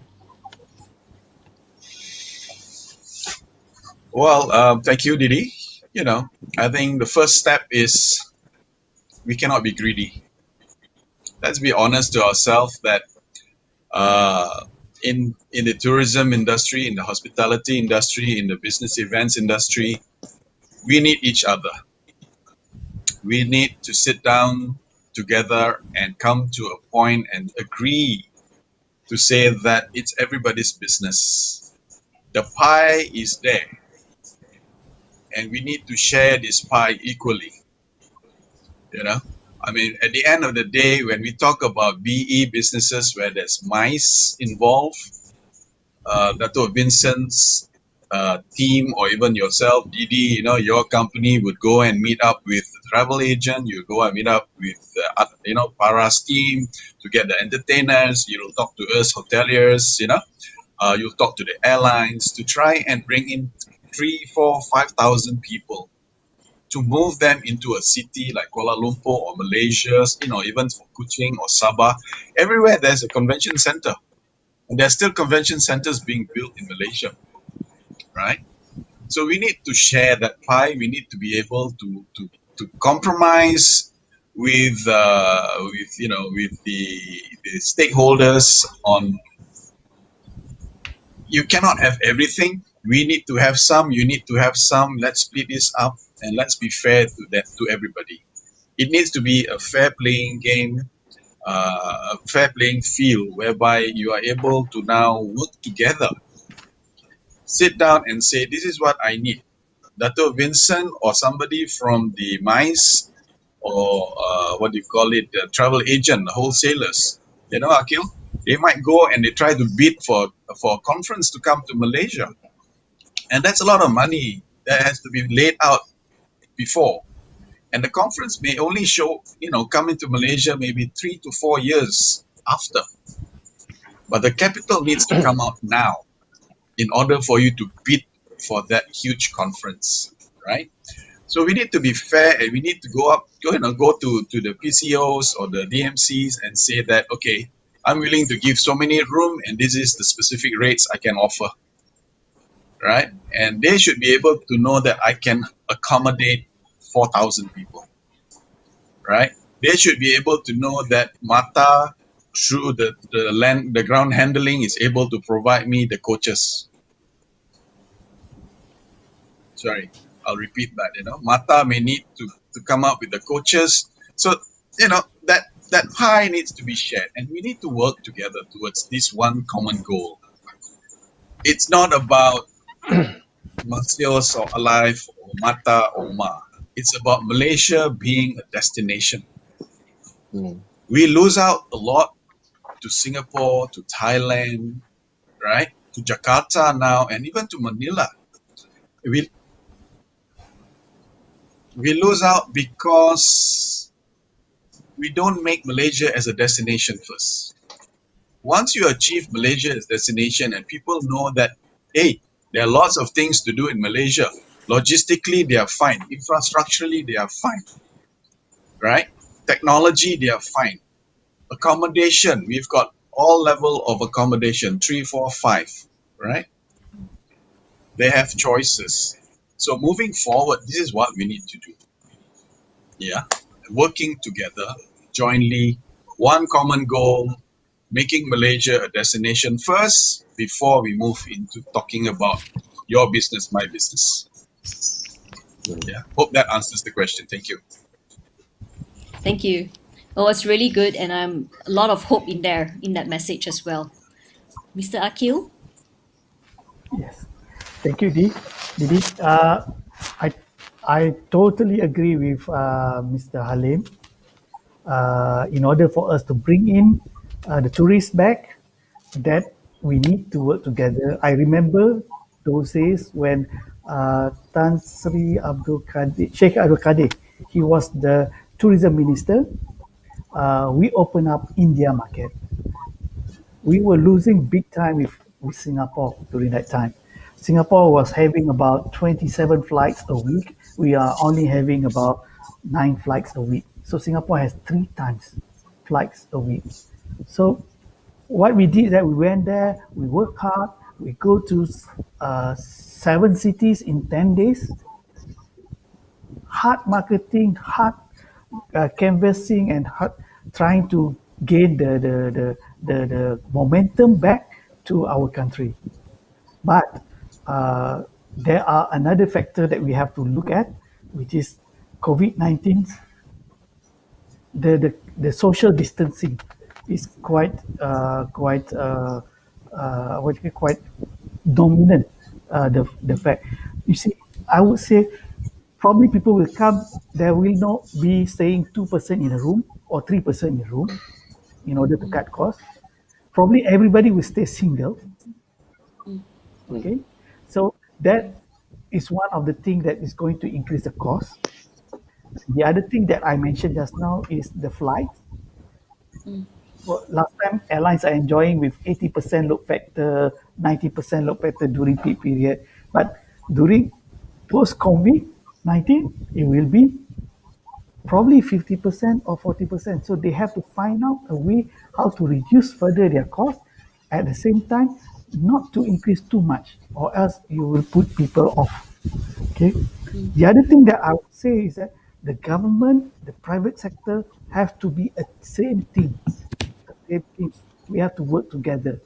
Well, thank you, Didi. I think the first step is we cannot be greedy. Let's be honest to ourselves that in the tourism industry, in the hospitality industry, in the business events industry, we need each other. We need to sit down together and come to a point and agree to say that it's everybody's business. The pie is there, and we need to share this pie equally. I mean, at the end of the day, when we talk about BE businesses where there's mice involved, Dato' Vincent's team, or even yourself, Didi, your company would go and meet up with the travel agent. You go and meet up with, Para's team to get the entertainers. You'll talk to us hoteliers. You'll talk to the airlines to try and bring in 3, 4, 5,000 people to move them into a city like Kuala Lumpur or Malaysia, even for Kuching or Sabah. Everywhere there's a convention center. And there's still convention centers being built in Malaysia, right? So we need to share that pie. We need to be able to compromise with with the stakeholders on. You cannot have everything. We need to have some. You need to have some. Let's split this up and let's be fair to everybody. It needs to be a fair playing game, a fair playing field whereby you are able to now work together, sit down and say, this is what I need. Dato Vincent or somebody from the MICE or what do you call it, the travel agent, wholesalers, Akil, they might go and they try to bid for a conference to come to Malaysia. And that's a lot of money that has to be laid out before. And the conference may only come into Malaysia maybe 3 to 4 years after. But the capital needs to come out now in order for you to bid for that huge conference, right? So we need to be fair and we need to go to the PCOs or the DMCs and say that, okay, I'm willing to give so many room and this is the specific rates I can offer, right? And they should be able to know that I can accommodate 4,000 people, right? They should be able to know that Mata, through the ground handling, is able to provide me the coaches. Sorry, I'll repeat that. Mata may need to come up with the coaches. So that pie needs to be shared, and we need to work together towards this one common goal. It's not about Masios or Alive or Mata or Ma. It's about Malaysia being a destination. We lose out a lot to Singapore, to Thailand, right? To Jakarta now, and even to Manila. We lose out because we don't make Malaysia as a destination first. Once you achieve Malaysia as a destination and people know that, hey, there are lots of things to do in Malaysia. Logistically, they are fine. Infrastructurally, they are fine, right? Technology, they are fine. Accommodation, we've got all level of accommodation, 3, 4, 5, right? They have choices. So moving forward, this is what we need to do. Yeah, working together, jointly, one common goal, making Malaysia a destination first before we move into talking about your business, my business. Yeah, hope that answers the question. Thank you. Thank you. Oh, it's really good, and I'm a lot of hope in there in that message as well. Mr. Akil? Yes. Thank you, Didi. I I totally agree with Mr. Halim. In order for us to bring in the tourists back, that we need to work together. I remember those days when Tan Sri Abdul Kadir, Sheikh Abdul Kadir, he was the tourism minister. We opened up India market. We were losing big time with Singapore during that time. Singapore was having about 27 flights a week. We are only having about 9 flights a week. So Singapore has 3 times flights a week. So what we did that we went there, we worked hard, we go to 7 cities in 10 days, hard marketing, hard canvassing, and hard trying to gain the momentum back to our country. But there are another factor that we have to look at, which is COVID-19. The social distancing is quite dominant. The fact, you see, I would say probably people will come. There will not be staying 2% in a room or 3% in a room in order to cut costs. Probably everybody will stay single. Okay, so that is one of the things that is going to increase the cost. The other thing that I mentioned just now is the flight. Well, last time airlines are enjoying with 80% load factor, 90% load factor during peak period, but during post COVID-19, it will be probably 50% or 40%. So they have to find out a way how to reduce further their cost at the same time, not to increase too much, or else you will put people off. Okay. The other thing that I would say is that the government, the private sector have to be a same team. The same team. We have to work together.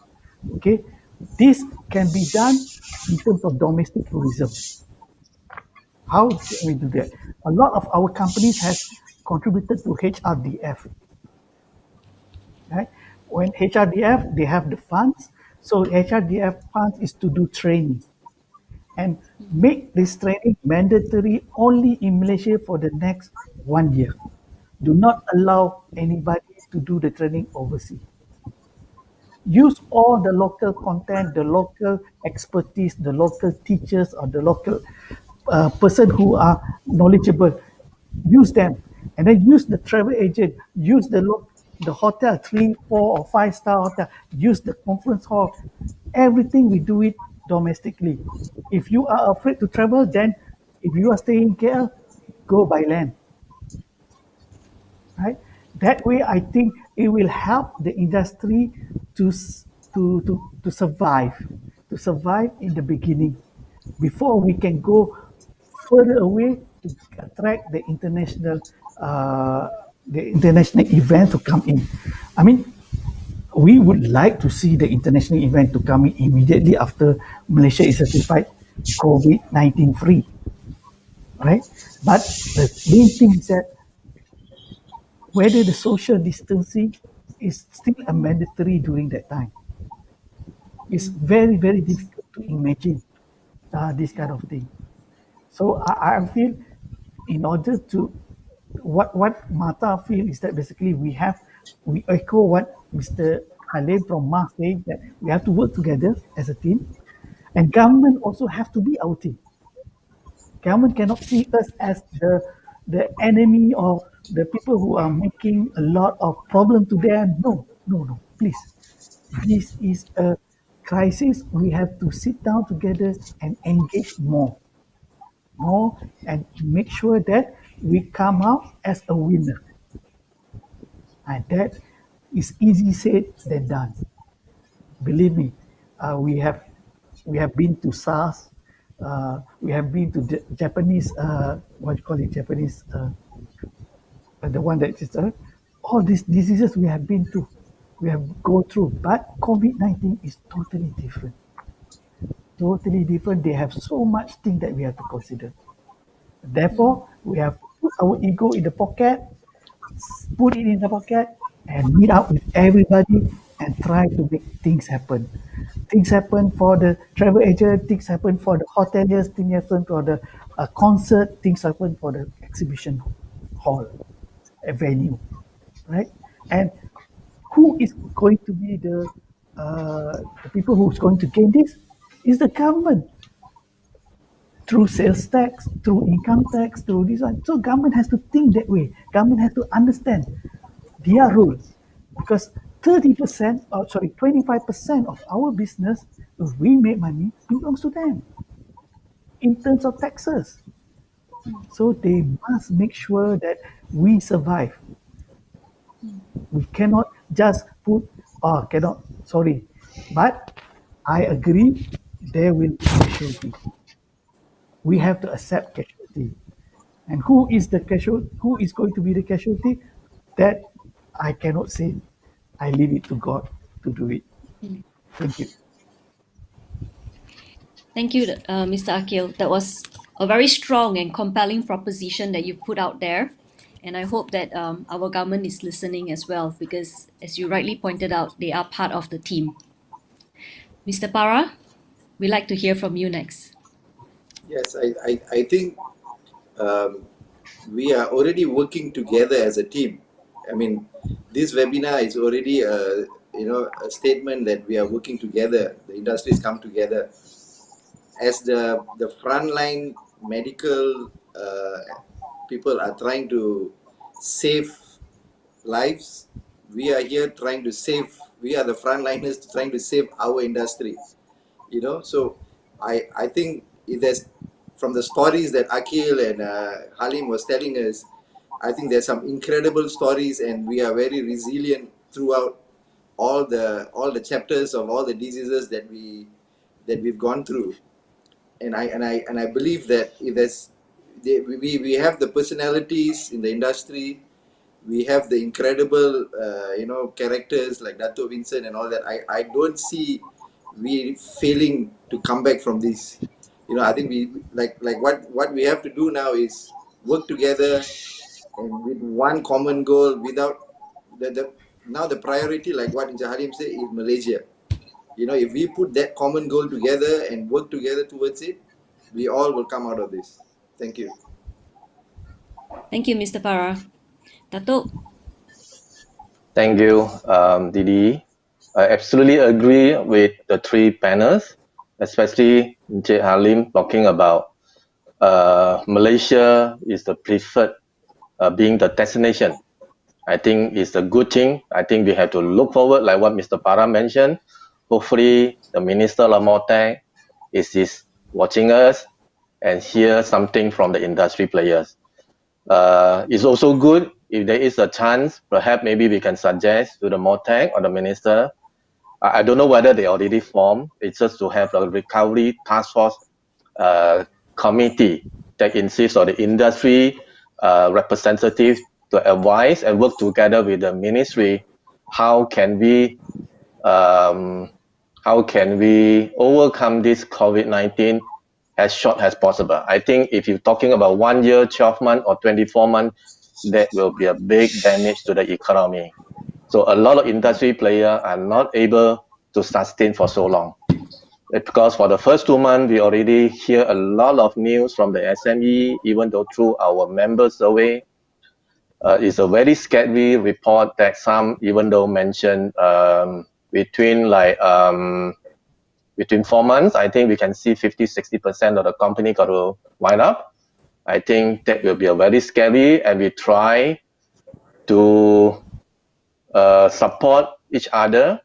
Okay. This can be done in terms of domestic tourism. How can we do that? A lot of our companies has contributed to HRDF. Right? When HRDF, they have the funds. So HRDF funds is to do training and make this training mandatory only in Malaysia for the next 1 year. Do not allow anybody to do the training overseas. Use all the local content, the local expertise, the local teachers, or the local person who are knowledgeable. Use them, and then use the travel agent. Use the hotel, 3, 4, or 5 star hotel. Use the conference hall. Everything we do it domestically. If you are afraid to travel, then if you are staying in KL, go by land, right? That way, I think it will help the industry to to survive in the beginning, before we can go further away to attract the international event to come in. I mean, we would like to see the international event to come in immediately after Malaysia is certified COVID-19 free, right? But the main thing is that whether the social distancing is still a mandatory during that time. It's very, very difficult to imagine this kind of thing. So I feel in order to, what Mata feel is that basically we echo what Mr. Halim from MAS saying, that we have to work together as a team, and government also have to be our team. Government cannot see us as the enemy or the people who are making a lot of problem to them. No, no, no. Please, this is a crisis. We have to sit down together and engage more, and make sure that we come out as a winner. And that is easy said than done. Believe me, we have been to SARS, we have been to Japanese, what you call it, Japanese, the one that is all these diseases we have been to, we have go through. But COVID-19 is totally different. Totally different. They have so much thing that we have to consider. Therefore, we have to put our ego in the pocket, put it in the pocket, and meet up with everybody and try to make things happen. Things happen for the travel agent, things happen for the hoteliers, things happen for the concert, things happen for the exhibition hall, a venue, right? And who is going to be the people who's going to gain this? Is the government, through sales tax, through income tax, through this one. So government has to think that way. Government has to understand their role, because 30%, or sorry, 25% of our business, if we make money, belongs to them in terms of taxes. So they must make sure that we survive. We cannot just put, oh, cannot, sorry. But I agree, there will be casualty. We have to accept casualty. And who is going to be the casualty? That I cannot say. I leave it to God to do it. Thank you. Thank you, Mr. Akil. That was a very strong and compelling proposition that you put out there. And I hope that our government is listening as well, because as you rightly pointed out, they are part of the team. Mr. Para, we'd like to hear from you next. Yes, I think we are already working together as a team. I mean, this webinar is already a statement that we are working together. The industries come together as the frontline medical people are trying to save lives. We are here trying to save. We are the frontliners trying to save our industry. So I think there's, from the stories that Akil and Halim was telling us, I think there's some incredible stories, and we are very resilient throughout all the chapters of all the diseases that we've gone through. I believe that if we have the personalities in the industry, we have the incredible characters like Dato Vincent and all that. I don't see we failing to come back from this. I think we like what we have to do now is work together and with one common goal without now the priority, like what Encik Halim said, is Malaysia. If we put that common goal together and work together towards it, we all will come out of this. Thank you. Thank you, Mr. Farah. Dato'? Thank you, Didi. I absolutely agree with the three panels, especially Encik Halim talking about Malaysia is the preferred being the destination. I think it's a good thing. I think we have to look forward, like what Mr. Para mentioned. Hopefully, the Minister Lamotec is watching us and hear something from the industry players. It's also good if there is a chance, perhaps maybe we can suggest to the MOTEC or the Minister. I don't know whether they already formed. It's just to have a recovery task force committee that consists of the industry representatives to advise and work together with the ministry. How can we overcome this COVID-19 as short as possible? I think if you're talking about 1 year, 12 months, or 24 months, that will be a big damage to the economy. So a lot of industry players are not able to sustain for so long. Because for the first 2 months, we already hear a lot of news from the SME, even though through our member survey. It's a very scary report that some, even though mentioned between 4 months, I think we can see 50-60% of the company got to wind up. I think that will be a very scary, and we try to support each other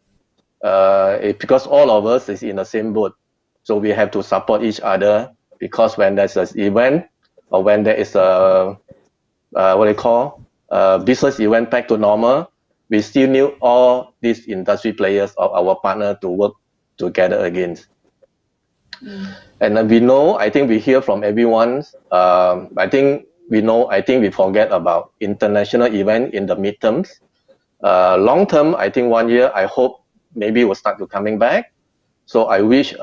because all of us is in the same boat. So we have to support each other, because when there's an event or when there is a business event back to normal, we still need all these industry players of our partner to work together again. And we know, I think we hear from everyone, I think we forget about international event in the midterms. Long term, I think 1 year, I hope maybe will start to coming back. So I wish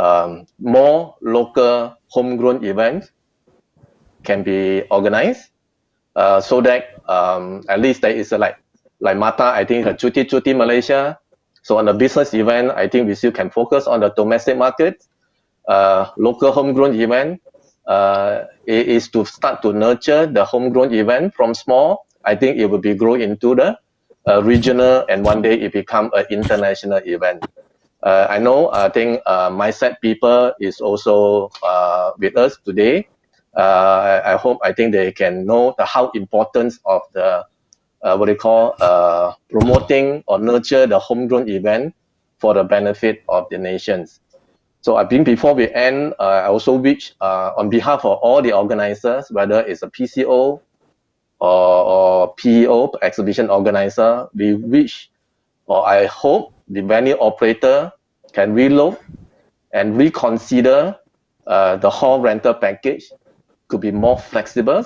more local homegrown events can be organized, so that at least there is like Mata, I think a Cuti Malaysia. So on the business event, I think we still can focus on the domestic market. Local homegrown event is to start to nurture the homegrown event from small. I think it will be grow into the regional, and one day it become an international event. I think mindset people is also with us today. I think they can know how important of the promoting or nurture the homegrown event for the benefit of the nations. So I think before we end, I also wish on behalf of all the organizers, whether it's a PCO or PEO, exhibition organizer, we wish, or I hope, the venue operator can relook and reconsider the hall rental package could be more flexible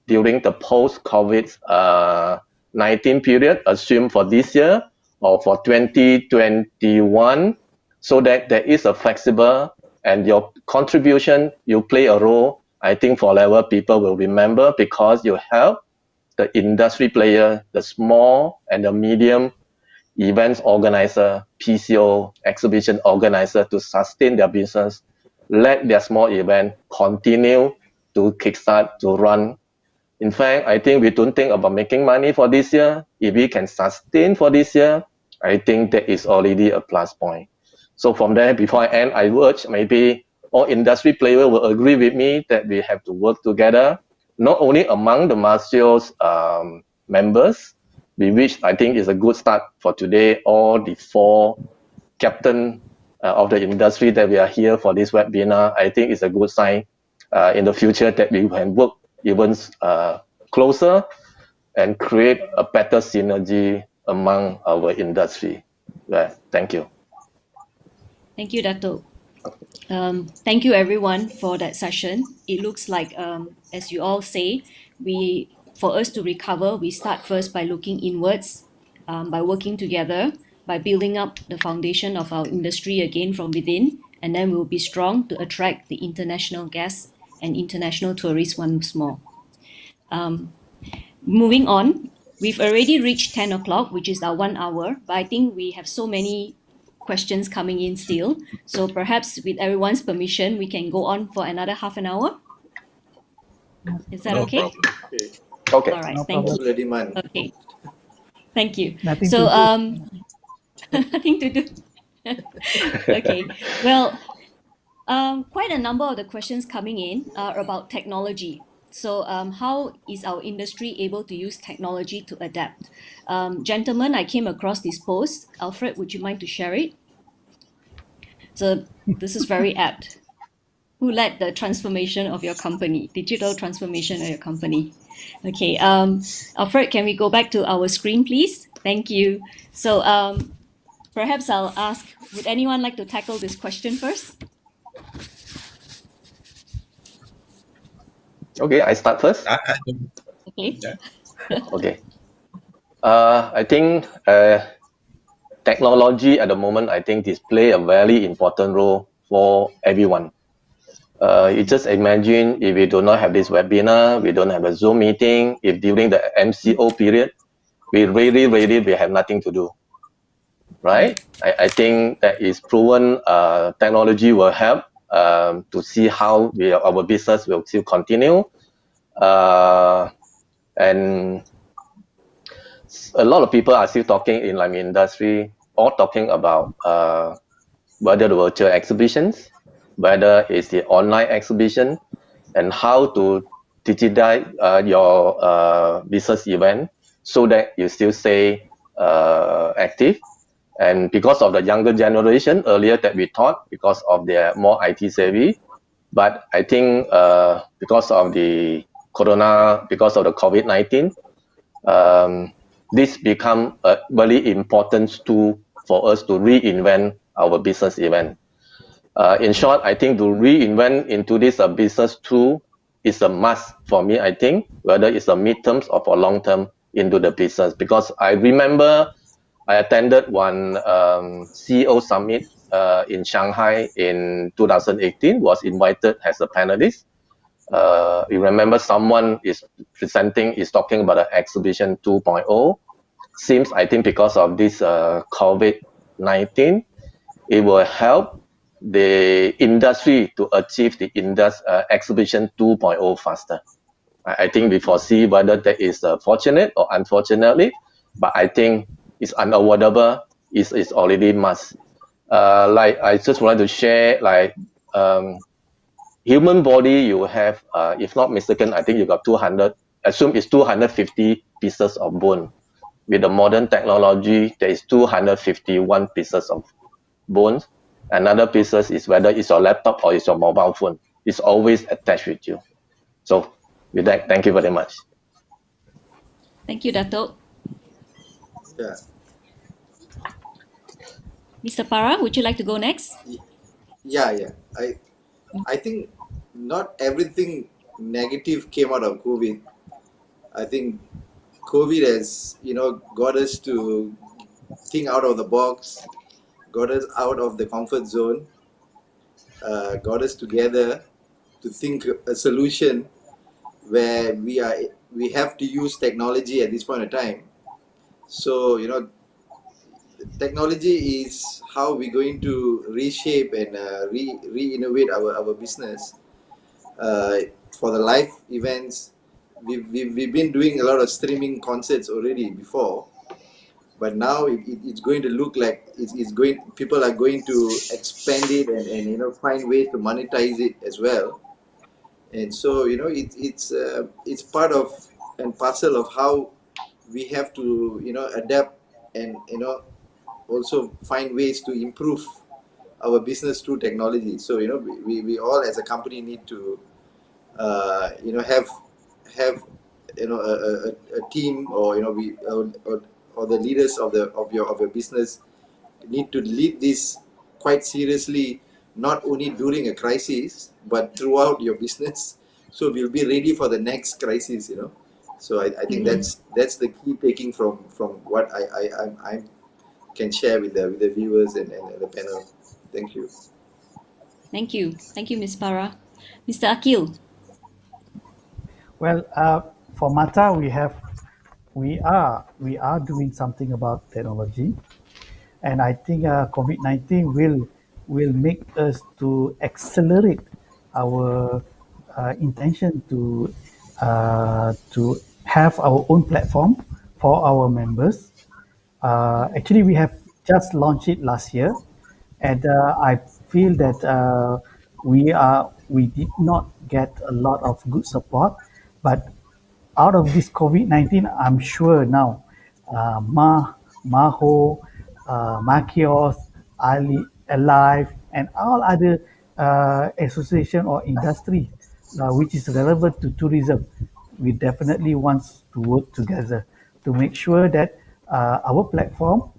during the post-COVID-19 period, assumed for this year or for 2021, so that there is a flexible, and your contribution, you play a role. I think forever people will remember, because you help the industry player, the small and the medium events organizer, PCO, exhibition organizer, to sustain their business, let their small event continue to kickstart, to run. In fact, I think we don't think about making money for this year. If we can sustain for this year, I think that is already a plus point. So from there, before I end, I urge maybe all industry players will agree with me that we have to work together, not only among the Marsio's members, which I think is a good start for today, all the 4 captain of the industry that we are here for this webinar. I think it's a good sign in the future that we can work even closer and create a better synergy among our industry. Thank you. Thank you, Dato'. Thank you everyone for that session. It looks like, as you all say, for us to recover, we start first by looking inwards, by working together, by building up the foundation of our industry again from within, and then we'll be strong to attract the international guests and international tourists once more. Moving on, we've already reached 10 o'clock, which is our 1 hour, but I think we have so many questions coming in still. So perhaps with everyone's permission, we can go on for another half an hour. Is that No okay? problem. Okay. Okay. All right, No thank problem. you. Demand. Okay, thank you. Nothing So, to do. nothing to do. Okay, well, quite a number of the questions coming in are about technology. So, how is our industry able to use technology to adapt? Gentlemen, I came across this post. Alfred, would you mind to share it? So, this is very apt. Who led the transformation of your company, digital transformation of your company? Okay, Alfred, can we go back to our screen, please? Thank you. So, perhaps I'll ask, would anyone like to tackle this question first? Okay, I start first. I don't, Okay. yeah. Okay. I think technology at the moment, I think, display a very important role for everyone. You just imagine if we do not have this webinar, we don't have a Zoom meeting, if during the MCO period, we we have nothing to do, right? I think that is proven technology will help to see how our business will still continue. And a lot of people are still talking in like industry, all talking about whether the virtual exhibitions, whether it's the online exhibition, and how to digitize your business event so that you still stay active. And because of the younger generation, earlier that we taught, because of their more IT savvy, but I think because of the because of the COVID-19, this become a very important tool for us to reinvent our business event. In short, I think to reinvent into this business tool is a must for me, I think, whether it's a mid-term or for long-term into the business. Because I remember I attended one CEO summit in Shanghai in 2018, was invited as a panelist. You remember someone is presenting, is talking about the exhibition 2.0. Seems, I think, because of this COVID-19, it will help the industry to achieve the exhibition 2.0 faster. I think we foresee whether that is fortunate or unfortunately, but I think it's unavoidable. It's already must. Like I just wanted to share, like human body, you have, if not mistaken, I think you got 200. Assume it's 250 pieces of bone. With the modern technology, there is 251 pieces of bones. Another pieces is whether it's your laptop or it's your mobile phone. It's always attached with you. So with that, thank you very much. Thank you, Dato'. Yeah. Mr. Para, would you like to go next? Yeah. I think not everything negative came out of COVID. I think COVID has, got us to think out of the box, got us out of the comfort zone, got us together to think a solution where we have to use technology at this point in time. So, technology is how we're going to reshape and re-innovate our business. For the live events, we've been doing a lot of streaming concerts already before, but now it's going to look like people are going to expand it and find ways to monetize it as well. And so it's part of and parcel of how we have to adapt and also find ways to improve our business through technology. So we all as a company need to have a team, or we or the leaders of your business need to lead this quite seriously not only during a crisis, but throughout your business. So we'll be ready for the next crisis, you know. So I think that's the key taking from what I can share with the viewers and the panel. Thank you. Thank you. Thank you, Ms. Para. Mr. Akil. Well, for Mata, we are doing something about technology, and I think COVID-19 will make us to accelerate our intention to have our own platform for our members. Actually, we have just launched it last year, and I feel that we did not get a lot of good support, but out of this COVID-19, I'm sure now, Maho, Makios, Ali, Alive, and all other association or industry which is relevant to tourism, we definitely want to work together to make sure that our platform,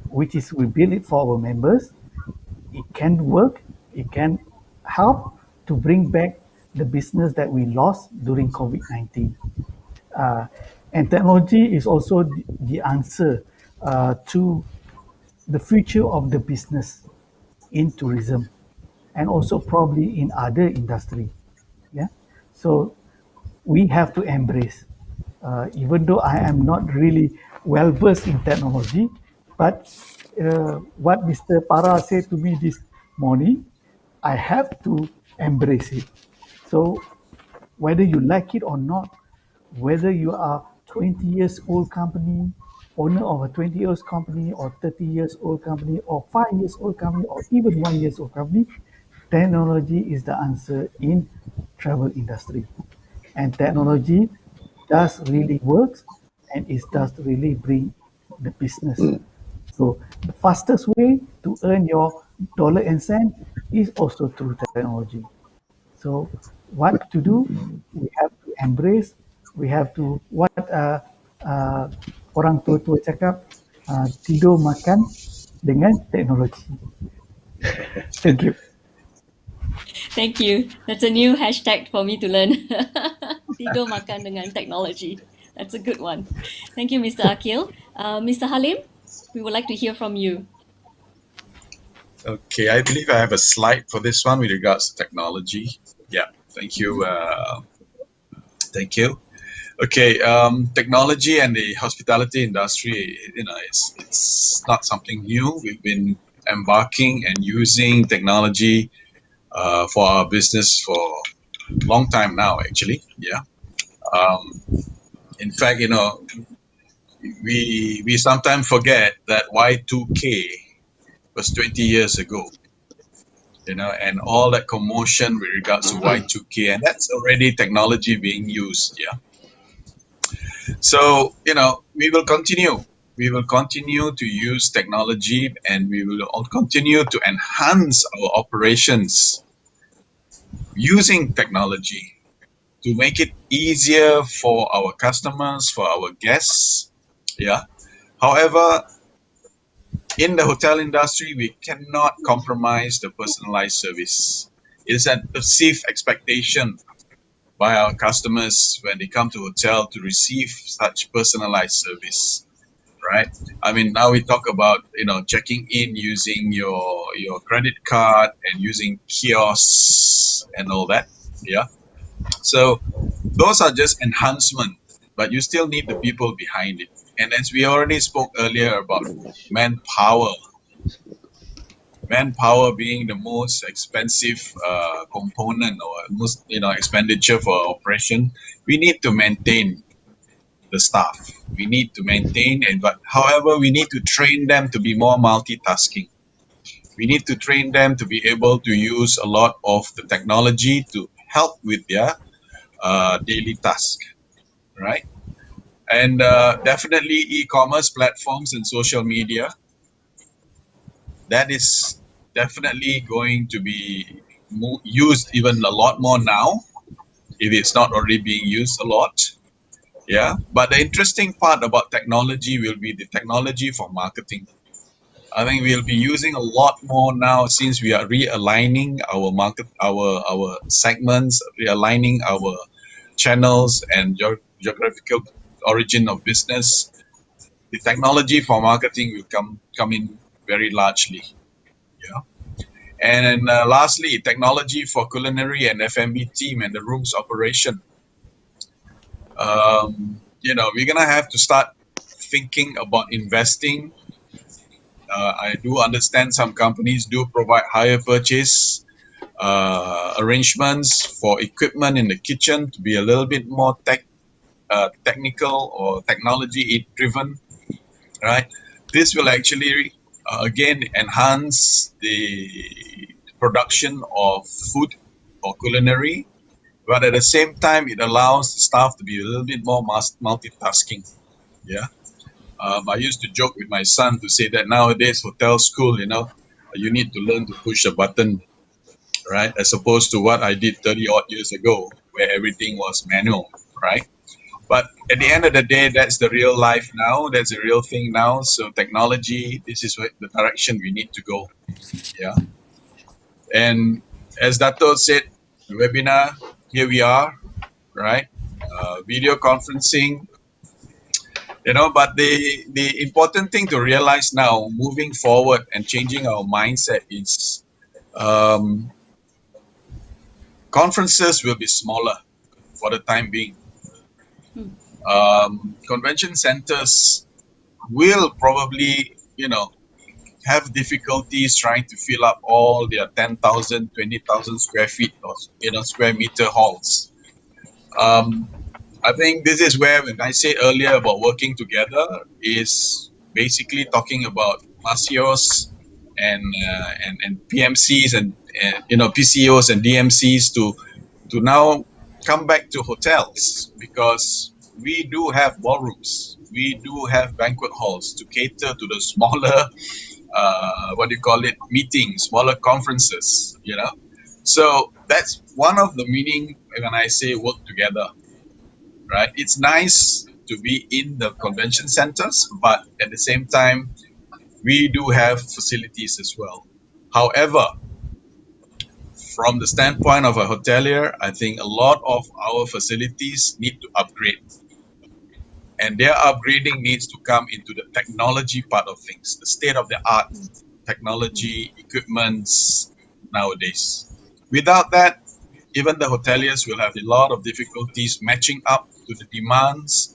which is we build it for our members, it can work, it can help to bring back the business that we lost during COVID-19. Uh, and technology is also the answer to the future of the business in tourism and also probably in other industry. Yeah. So we have to embrace, even though I am not really well versed in technology, but what Mr. Para said to me this morning, I have to embrace it. So whether you like it or not, whether you are 20 years old company, owner of a 20 years company or 30 years old company or 5 years old company or even 1 years old company, technology is the answer in travel industry. And technology does really works and it does really bring the business. So the fastest way to earn your dollar and cent is also through technology. So what to do? We have to embrace. We have to what uh, orang tua-tua cakap, tidur makan dengan teknologi. Thank you. Thank you. That's a new hashtag for me to learn. Tidur makan dengan technology. That's a good one. Thank you, Mr. Akil. Mr. Halim, we would like to hear from you. Okay, I believe I have a slide for this one with regards to technology. Yeah, thank you. Thank you. Okay, technology and the hospitality industry, it's not something new. We've been embarking and using technology for our business for a long time now, actually. Yeah. In fact, we sometimes forget that Y2K was 20 years ago. And all that commotion with regards to Y2K, and that's already technology being used. Yeah. So, we will continue. We will continue to use technology and we will all continue to enhance our operations using technology to make it easier for our customers, for our guests. Yeah. However, in the hotel industry, we cannot compromise the personalized service. It is a perceived expectation by our customers when they come to hotel to receive such personalized service, right? I mean, now we talk about checking in using your credit card and using kiosks and all that. Yeah. So those are just enhancement, but you still need the people behind it. And as we already spoke earlier about manpower being the most expensive component or most expenditure for operation, we need to maintain the staff. We need to maintain, but however, we need to train them to be more multitasking. We need to train them to be able to use a lot of the technology to help with their daily task, right? And definitely e-commerce platforms and social media, that is definitely going to be used even a lot more now, if it's not already being used a lot. Yeah. But the interesting part about technology will be the technology for marketing. I think we'll be using a lot more now since we are realigning our market, our segments, realigning our channels and geographical origin of business. The technology for marketing will come in very largely. Yeah. And lastly, technology for culinary and F&B team and the rooms operation. We're gonna have to start thinking about investing. I do understand some companies do provide hire purchase arrangements for equipment in the kitchen to be a little bit more technical or technology driven, right? This will actually again enhance the production of food or culinary, but at the same time, it allows staff to be a little bit more multitasking. Yeah. I used to joke with my son to say that nowadays hotel school, you need to learn to push a button, right? As opposed to what I did 30 odd years ago, where everything was manual, right? But at the end of the day, that's the real life now. That's the real thing now. So technology, this is the direction we need to go. Yeah. And as Dato said, the webinar, here we are, right? Video conferencing, but the important thing to realize now, moving forward and changing our mindset is conferences will be smaller for the time being. Convention centers will probably, have difficulties trying to fill up all their 10,000, 20,000 square feet or, square meter halls. I think this is where, when I said earlier about working together, is basically talking about Masios and PMCs and PCOs and DMCs to now come back to hotels, because we do have ballrooms, we do have banquet halls to cater to the smaller meetings, smaller conferences. So that's one of the meaning when I say work together. Right? It's nice to be in the convention centers, but at the same time, we do have facilities as well. However, from the standpoint of a hotelier, I think a lot of our facilities need to upgrade. And their upgrading needs to come into the technology part of things, the state of the art technology, equipments nowadays. Without that, even the hoteliers will have a lot of difficulties matching up to the demands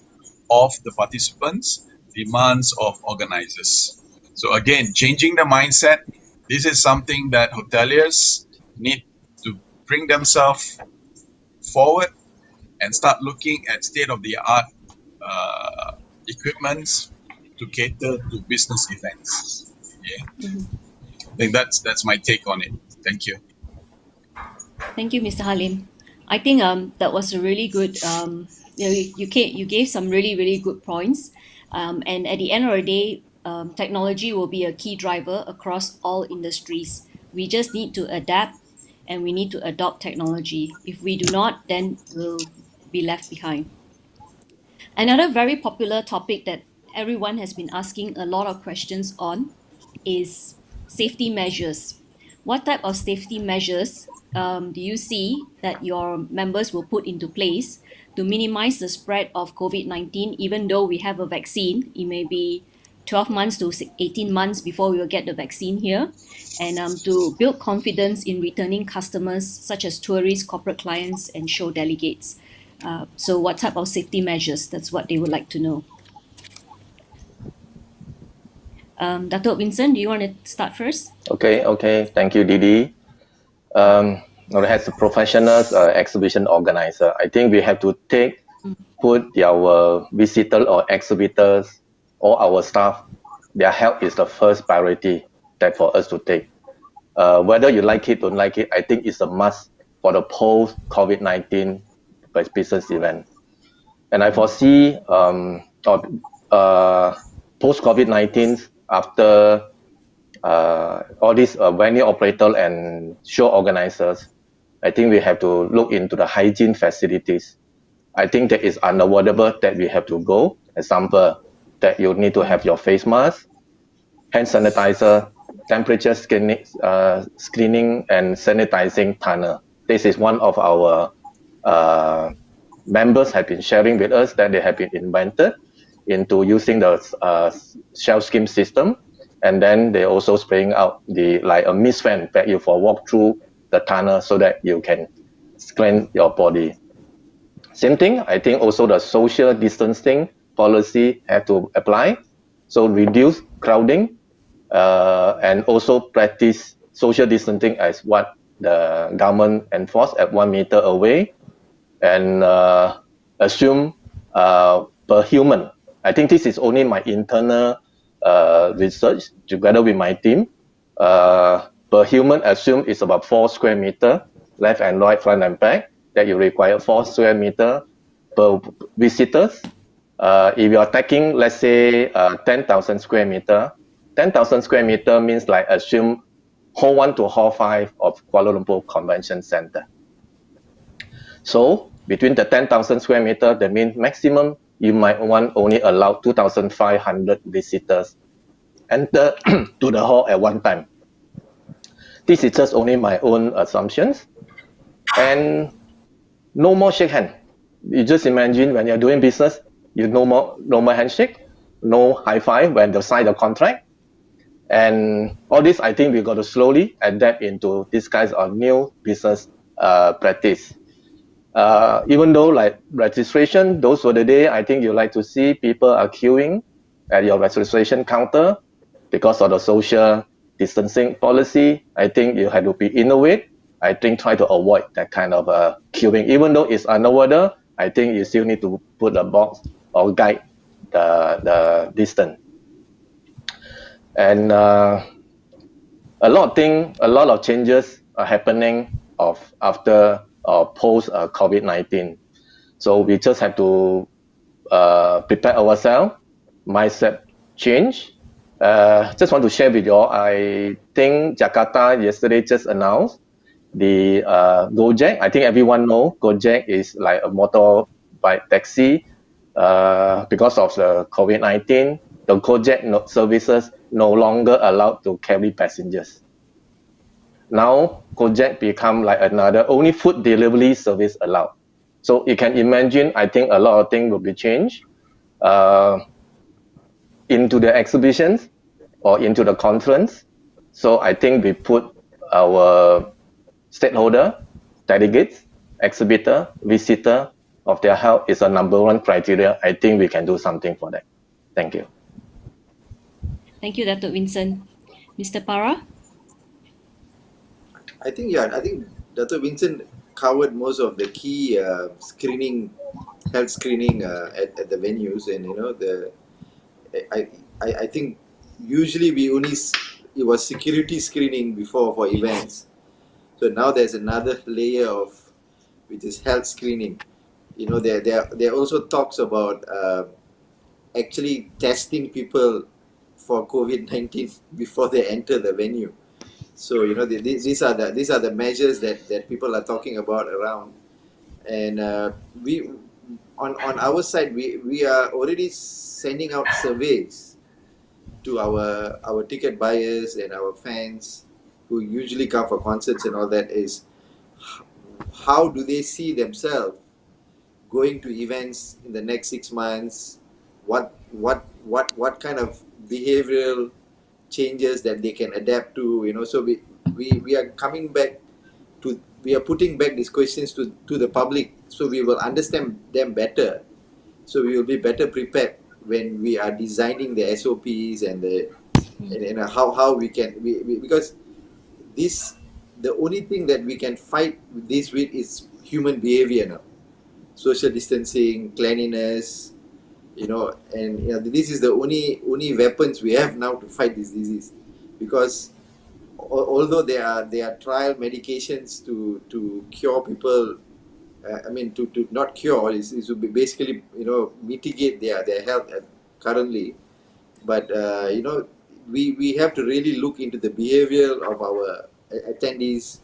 of the participants, demands of organizers. So again, changing the mindset, this is something that hoteliers need to bring themselves forward and start looking at state-of-the-art equipments to cater to business events. Yeah, I think that's my take on it. Thank you. Thank you, Mr. Halim. I think that was a really good. You gave some really good points. And at the end of the day, technology will be a key driver across all industries. We just need to adapt, and we need to adopt technology. If we do not, then we'll be left behind. Another very popular topic that everyone has been asking a lot of questions on is safety measures. What type of safety measures do you see that your members will put into place to minimize the spread of COVID-19? Even though we have a vaccine, it may be 12 months to 18 months before we will get the vaccine here, and to build confidence in returning customers such as tourists, corporate clients, and show delegates. So what type of safety measures? That's what they would like to know. Dato' Vincent, do you want to start first? Okay. Thank you, Didi. As a professional exhibition organizer, I think we have to put our visitor or exhibitors or our staff, their health is the first priority that for us to take. Whether you like it or don't like it, I think it's a must for the post-COVID-19 business event. And I foresee post-COVID-19 after all these venue operator and show organizers, I think we have to look into the hygiene facilities. I think that is unavoidable that we have to go. Example, that you need to have your face mask, hand sanitizer, temperature screening and sanitizing tunnel. This is one of our members have been sharing with us that they have been invented into using the shell skim system, and then they also spraying out the like a mist fan that you for walk through the tunnel so that you can cleanse your body. Same thing, I think also the social distancing policy have to apply. So reduce crowding and also practice social distancing as what the government enforced at 1 meter away, and assume per human. I think this is only my internal research together with my team. Per human, assume is about 4 square meter, left and right, front and back, that you require 4 square meter per visitors. If you are taking, let's say, 10,000 square meter, 10,000 square meter means like assume Hall 1 to Hall 5 of Kuala Lumpur Convention Center. So between the 10,000 square meter, that means maximum you might want only allow 2,500 visitors enter to the hall at one time. This is just only my own assumptions. And no more shake hand. You just imagine when you're doing business, you no more handshake, no high five when they sign the contract. And all this, I think we got to slowly adapt into this kind of new business practice. Even though like registration, those were the day I think you like to see people are queuing at your registration counter because of the social distancing policy. I think you have to be innovative. I think try to avoid that kind of queuing. Even though it's underwater, I think you still need to put a box or guide the distance. And a lot of changes are happening after or post COVID-19. So we just have to prepare ourselves, mindset change. Just want to share with you all, I think Jakarta yesterday just announced the Gojek. I think everyone know Gojek is like a motorbike taxi. Because of the COVID-19, the Gojek services no longer allowed to carry passengers. Now Gojek become like another only food delivery service allowed. So you can imagine, I think a lot of things will be changed into the exhibitions or into the conference. So I think we put our stakeholder, delegates, exhibitor, visitor of their health is a number one criteria. I think we can do something for that. Thank you. Thank you, Dr. Vincent. Mr. Para? I think Dr. Vincent covered most of the key health screening at the venues, and I think usually it was security screening before for events. So now there's another layer which is health screening. There also talks about actually testing people for COVID-19 before they enter the venue. So these are the measures that people are talking about around, and we on our side we are already sending out surveys to our ticket buyers and our fans who usually come for concerts and all that, is how do they see themselves going to events in the next 6 months? What kind of behavioral changes that they can adapt to? So we are coming back to, we are putting back these questions to the public, so we will understand them better, so we will be better prepared when we are designing the SOPs and how we can because the only thing that we can fight this with is human behavior now. Social distancing, cleanliness, and this is the only weapons we have now to fight this disease. Because although there are trial medications to cure people, to not cure, is to basically mitigate their health currently, but we have to really look into the behavior of our attendees,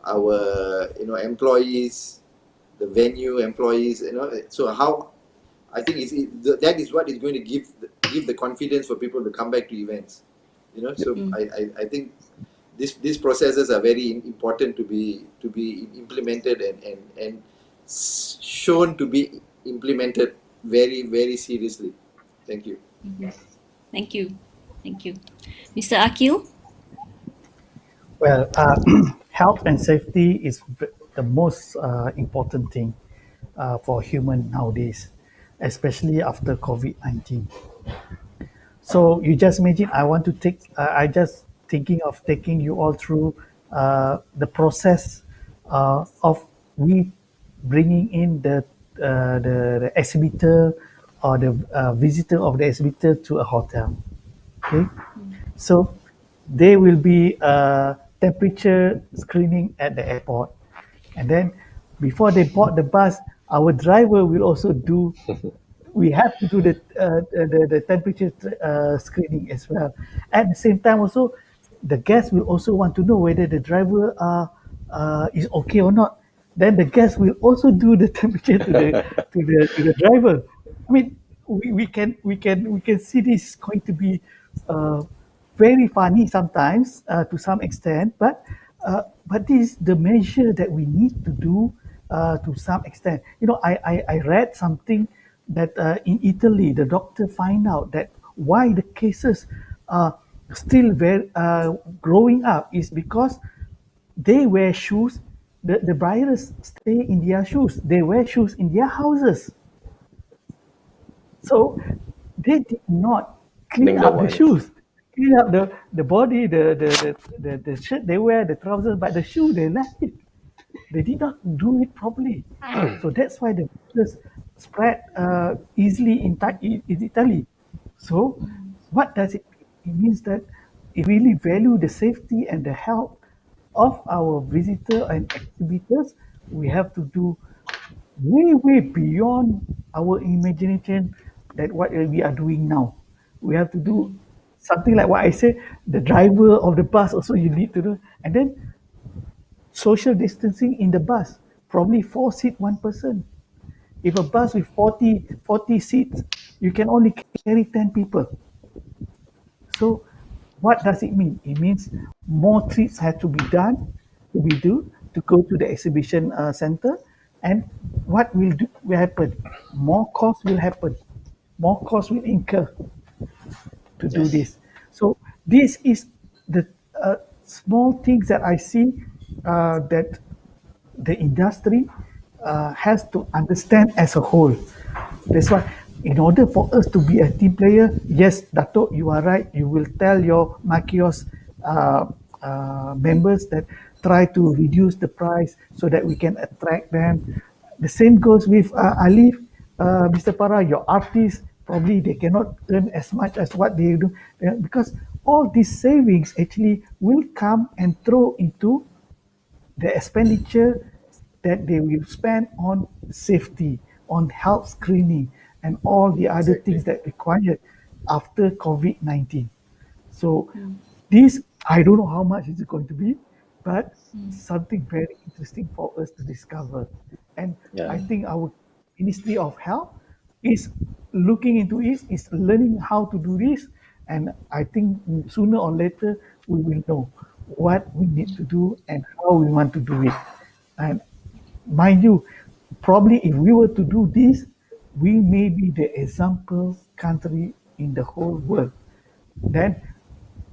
our employees, the venue employees, so how I think that is what is going to give the confidence for people to come back to events. You know, so I think these processes are very important to be implemented and shown to be implemented very, very seriously. Thank you. Thank you. Thank you. Mr. Akil? Well, health and safety is the most important thing for human nowadays, especially after COVID-19. So you just imagine, I just thinking of taking you all through the process of we bringing in the exhibitor or the visitor of the exhibitor to a hotel. Okay, so there will be a temperature screening at the airport, and then before they board the bus, our driver will also do we have to do the temperature screening as well. At the same time, also the guests will also want to know whether the driver is okay or not. Then the guest will also do the temperature to the driver. I mean, we can see this is going to be uh, very funny sometimes to some extent, but this is the measure that we need to do to some extent. You know, I read something that in Italy, the doctor find out that why the cases are still very growing up is because they wear shoes. The virus stay in their shoes. They wear shoes in their houses. So they did not clean Think the up the ones. shoes, clean up the body, the shirt they wear, the trousers, but the shoe they left it. They did not do it properly. So that's why the virus spread easily in Italy. So what does it mean? It means that if we really value the safety and the health of our visitor and exhibitors, we have to do way beyond our imagination that what we are doing now. We have to do something like what I said, the driver of the bus also you need to do. And then social distancing in the bus, probably 4 seat, one person. If a bus with 40 seats, you can only carry 10 people. So what does it mean? It means more trips have to be done, to go to the exhibition center, and what will happen? More cost will happen. More cost will incur to do Yes. this. So this is the small things that I see that the industry has to understand as a whole. That's why, in order for us to be a team player, yes, Dato, you are right. You will tell your Makios members that try to reduce the price so that we can attract them. The same goes with Alif, Mr. Para, your artists. Probably they cannot earn as much as what they do because all these savings actually will come and throw into the expenditure that they will spend on safety, on health screening, and all the other Exactly. things that required after COVID-19. So this, I don't know how much is it going to be, but something very interesting for us to discover. And Yeah. I think our Ministry of Health is looking into it, is learning how to do this. And I think sooner or later we will know what we need to do and how we want to do it. And mind you, probably if we were to do this, we may be the example country in the whole world. Then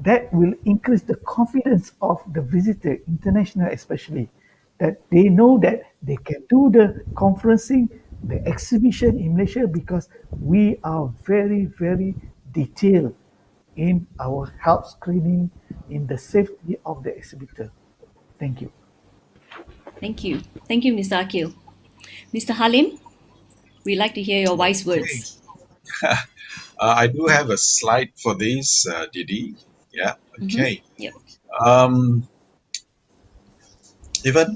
that will increase the confidence of the visitor, international especially, that they know that they can do the conferencing, the exhibition in Malaysia because we are very detailed in our health screening, in the safety of the exhibitor. Thank you. Thank you. Thank you, Mr. Akil. Mr. Halim, we'd like to hear your wise Okay. words. I do have a slide for this, Didi. Yeah. Okay. Yep. Um, Even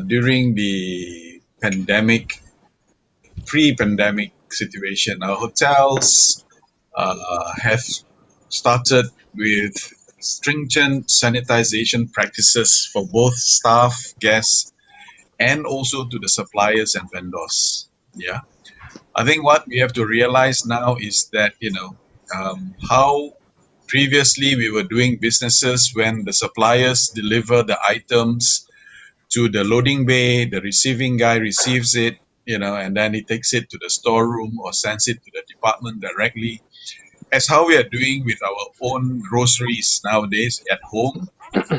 during the pre-pandemic situation, our hotels have started with stringent sanitization practices for both staff, guests, and also to the suppliers and vendors. Yeah, I think what we have to realize now is that how Previously, we were doing businesses when the suppliers deliver the items to the loading bay, the receiving guy receives it, and then he takes it to the storeroom or sends it to the department directly. As how we are doing with our own groceries nowadays at home,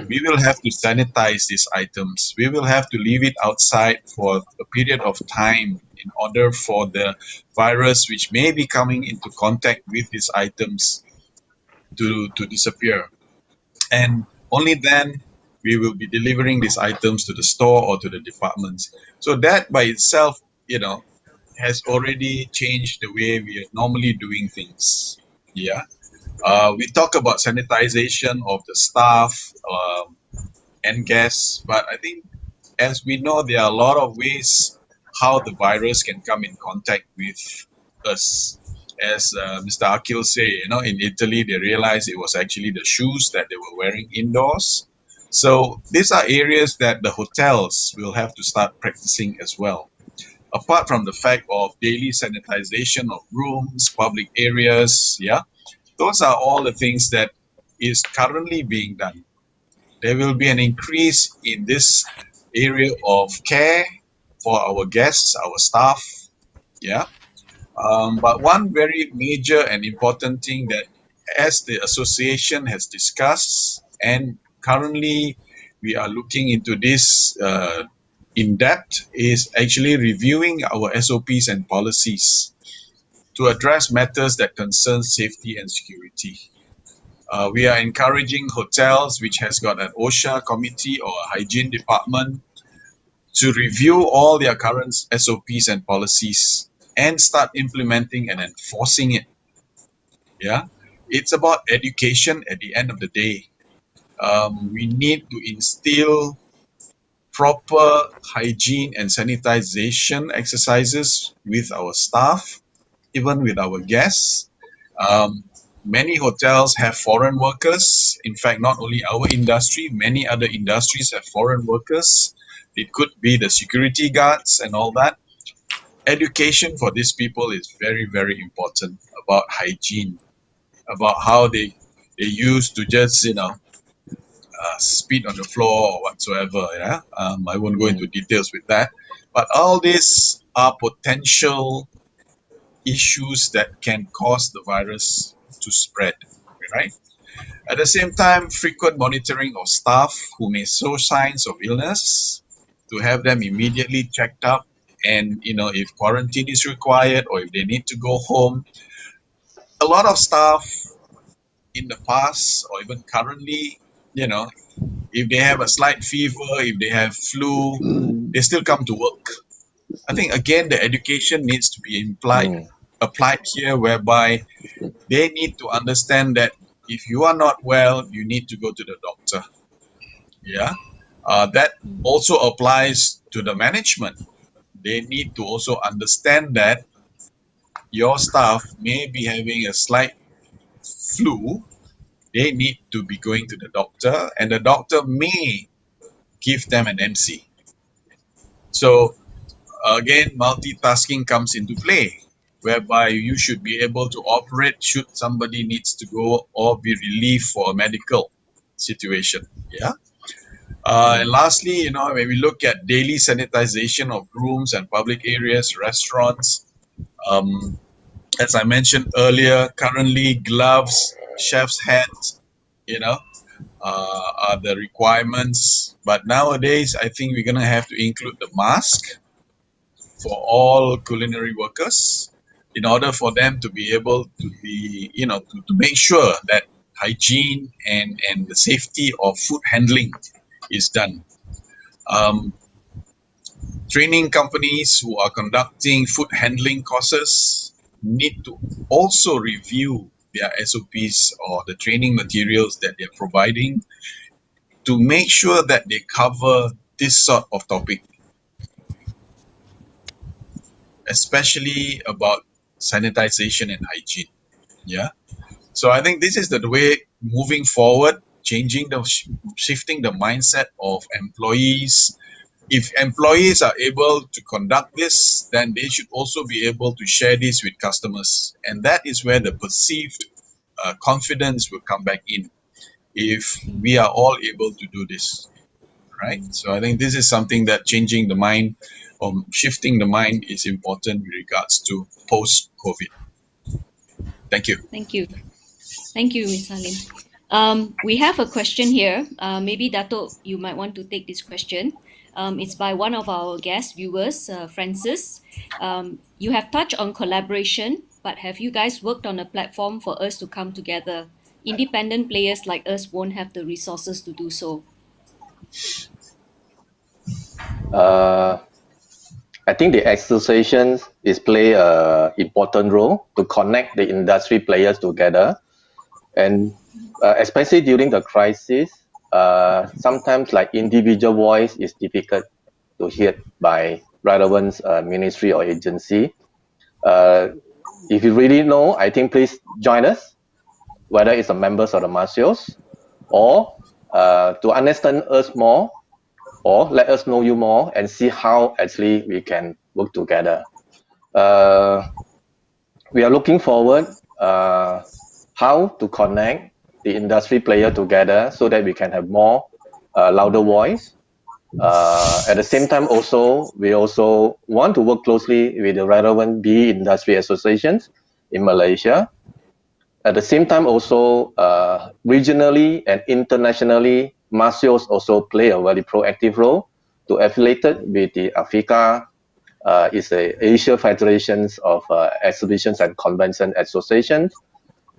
we will have to sanitize these items. We will have to leave it outside for a period of time in order for the virus which may be coming into contact with these items to disappear. And only then we will be delivering these items to the store or to the departments. So that by itself, has already changed the way we are normally doing things. Yeah. We talk about sanitization of the staff, and guests, but I think as we know, there are a lot of ways how the virus can come in contact with us. As Mr. Akil say, in Italy, they realized it was actually the shoes that they were wearing indoors. So these are areas that the hotels will have to start practicing as well. Apart from the fact of daily sanitization of rooms, public areas, yeah, those are all the things that is currently being done. There will be an increase in this area of care for our guests, our staff. Yeah. But one very major and important thing that, as the association has discussed, and currently we are looking into this in depth, is actually reviewing our SOPs and policies to address matters that concern safety and security. We are encouraging hotels which has got an OSHA committee or a hygiene department to review all their current SOPs and policies and start implementing and enforcing it. Yeah, it's about education at the end of the day. We need to instill proper hygiene and sanitization exercises with our staff, even with our guests. Um, Many hotels have foreign workers. In fact, not only our industry, many other industries have foreign workers. It could be the security guards and all that. Education for these people is very, very important about hygiene, about how they used to just spit on the floor or whatsoever. Yeah, I won't go into details with that, but all these are potential issues that can cause the virus to spread, right? At the same time, frequent monitoring of staff who may show signs of illness, to have them immediately checked up, and if quarantine is required or if they need to go home. A lot of staff in the past or even currently, if they have a slight fever, if they have flu, they still come to work. I think again the education needs to be applied here, whereby they need to understand that if you are not well, you need to go to the doctor. Yeah, that also applies to the management. They need to also understand that your staff may be having a slight flu. They need to be going to the doctor, and the doctor may give them an MC. So again, multitasking comes into play, whereby you should be able to operate should somebody needs to go or be relieved for a medical situation. Yeah. And lastly, when we look at daily sanitization of rooms and public areas, restaurants, um, as I mentioned earlier, currently gloves, chef's hats, are the requirements. But nowadays, I think we're gonna have to include the mask for all culinary workers in order for them to be able to be, to make sure that hygiene and the safety of food handling is done. Um, Training companies who are conducting food handling courses need to also review their SOPs or the training materials that they're providing to make sure that they cover this sort of topic, especially about sanitization and hygiene. Yeah. So I think this is the way moving forward, shifting the mindset of employees. If employees are able to conduct this, then they should also be able to share this with customers. And that is where the perceived confidence will come back in if we are all able to do this, right? So I think this is something that changing the mind or shifting the mind is important with regards to post-COVID. Thank you. Thank you. Thank you, Ms. Halim. We have a question here. Maybe Dato, you might want to take this question. It's by one of our guest viewers, Francis. You have touched on collaboration, but have you guys worked on a platform for us to come together? Independent players like us won't have the resources to do so. I think the associations is play a important role to connect the industry players together, and especially during the crisis, sometimes like individual voice is difficult to hear by relevant ministry or agency. If you really know, I think please join us, whether it's a members of the Martials or to understand us more, or let us know you more and see how actually we can work together. We are looking forward how to connect the industry player together so that we can have more louder voice. At the same time, also we also want to work closely with the relevant bee industry associations in Malaysia. At the same time, also regionally and internationally, Martials also play a very proactive role to affiliated with the Africa, is a Asia Federations of Exhibitions and Convention Associations.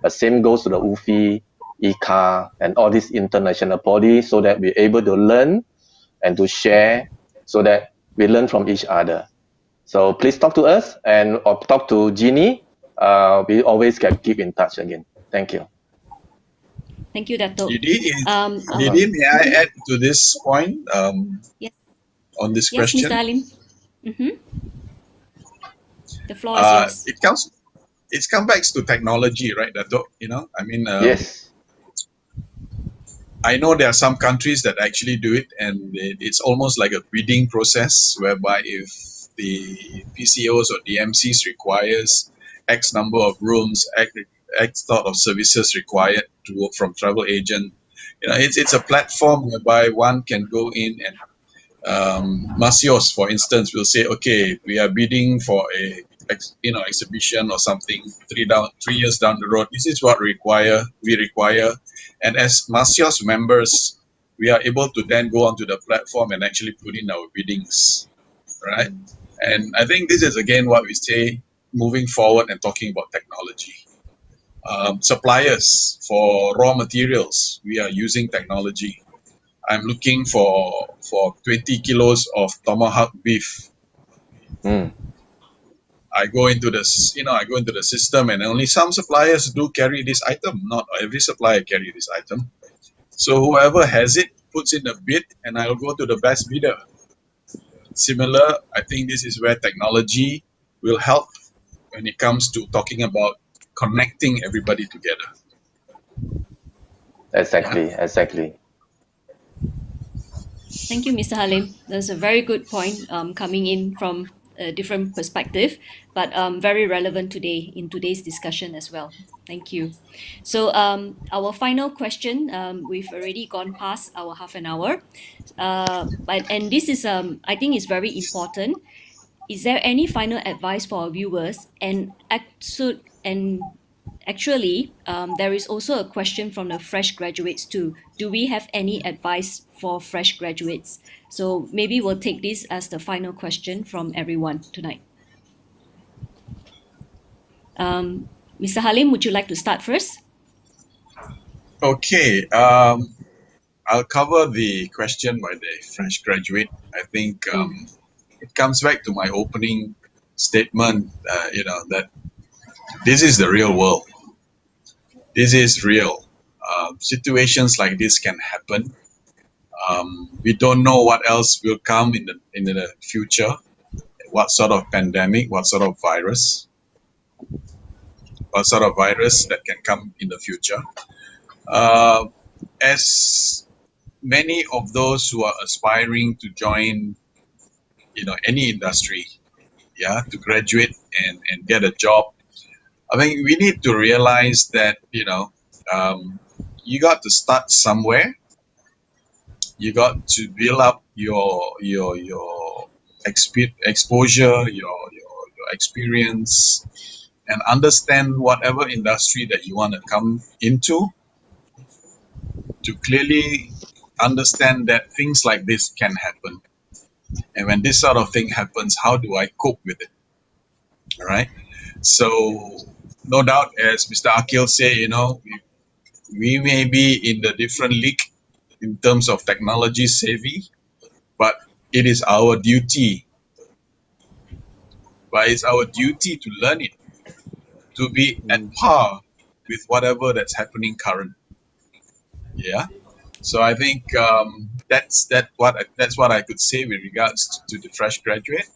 The same goes to the UFI, ICA, and all these international bodies, so that we're able to learn and to share, so that we learn from each other. So please talk to us or talk to Jeannie. We always can keep in touch again. Thank you. Thank you, Dato. Didi, may I add to this point Yes. on this Yes, question? Mr. Halim. The floor is yours. It comes back to technology, right, Dato? Yes. I know there are some countries that actually do it, and it's almost like a bidding process, whereby if the PCOs or DMCs requires X number of rooms, X sort of services required to work from travel agent, it's a platform whereby one can go in and Masios, for instance, will say, okay, we are bidding for a exhibition or something 3 years down the road. This is what we require, and as Masios members, we are able to then go onto the platform and actually put in our biddings, right? And I think this is again what we say moving forward and talking about technology. Suppliers for raw materials, we are using technology. I'm looking for 20 kilos of tomahawk beef. I go into the system, and only some suppliers do carry this item. Not every supplier carry this item. So whoever has it puts in a bid, and I'll go to the best bidder. Similar, I think this is where technology will help when it comes to talking about connecting everybody together. Exactly. Thank you, Mr. Halim. That's a very good point coming in from a different perspective, but very relevant today in today's discussion as well. Thank you. So our final question, we've already gone past our half an hour, and this is, I think is very important. Is there any final advice for our viewers? Actually, there is also a question from the fresh graduates too. Do we have any advice for fresh graduates? So maybe we'll take this as the final question from everyone tonight. Mr. Halim, would you like to start first? Okay, I'll cover the question by the fresh graduate. I think it comes back to my opening statement, that this is the real world. This is real. Situations like this can happen. We don't know what else will come in the future. What sort of pandemic? What sort of virus? What sort of virus that can come in the future? As many of those who are aspiring to join, any industry, to graduate and get a job, I think we need to realize that you got to start somewhere. You got to build up your exposure, your experience, and understand whatever industry that you want to come into, to clearly understand that things like this can happen. And when this sort of thing happens, how do I cope with it? All right. So, no doubt, as Mr. Akil said, we may be in the different league in terms of technology savvy, but it is our duty, it's our duty to learn it, to be at par with whatever that's happening current. Yeah. So I think that's what I could say with regards to the fresh graduate.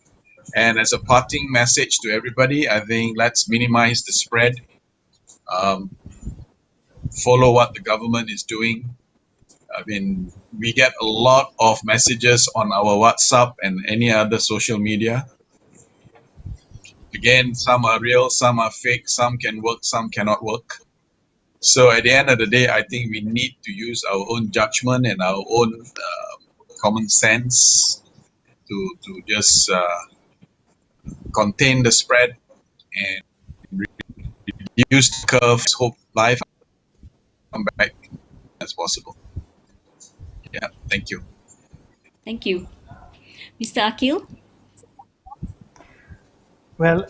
And as a parting message to everybody, I think let's minimize the spread. Um, Follow what the government is doing. I mean, we get a lot of messages on our WhatsApp and any other social media. Again, some are real, some are fake, some can work, some cannot work. So at the end of the day, I think we need to use our own judgment and our own common sense to just contain the spread and reduce the curves. Hope life come back as possible. Yeah, thank you. Thank you. Mr. Akil? Well,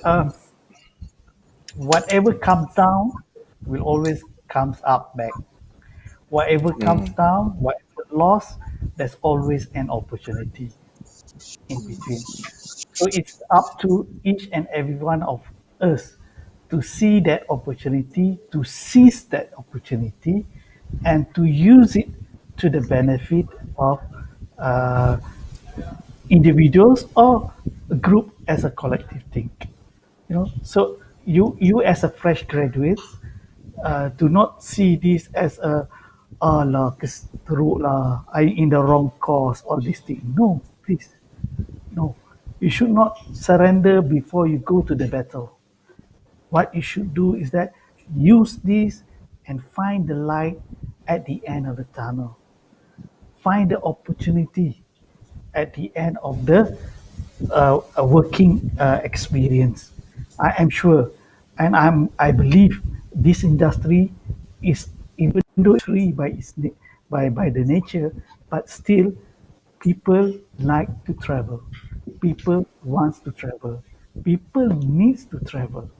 whatever comes down will always comes up back. Whatever comes down, whatever loss, there's always an opportunity in between. So it's up to each and every one of us to see that opportunity, to seize that opportunity, and to use it to the benefit of uh, individuals or a group as a collective thing. So you as a fresh graduate, do not see this as a lah teruk lah, I in the wrong cause, all these things. No, please, no. You should not surrender before you go to the battle. What you should do is that use this and find the light at the end of the tunnel. Find the opportunity at the end of the working experience. I am sure, and I believe this industry is, even though it's free by by the nature, but still people like to travel. People wants to travel. People needs to travel.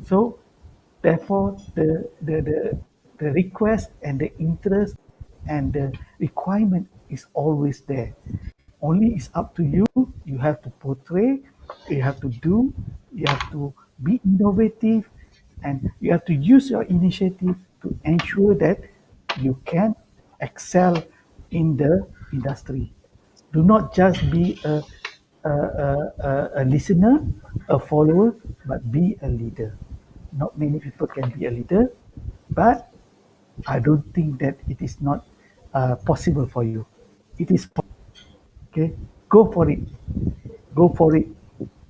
So therefore, the request and the interest and the requirement is always there. Only it's up to you. You have to portray, you have to do, you have to be innovative, and you have to use your initiative to ensure that you can excel in the industry. Do not just be a listener, a follower, but be a leader. Not many people can be a leader, but I don't think that it is not possible for you. It is possible. Okay, go for it,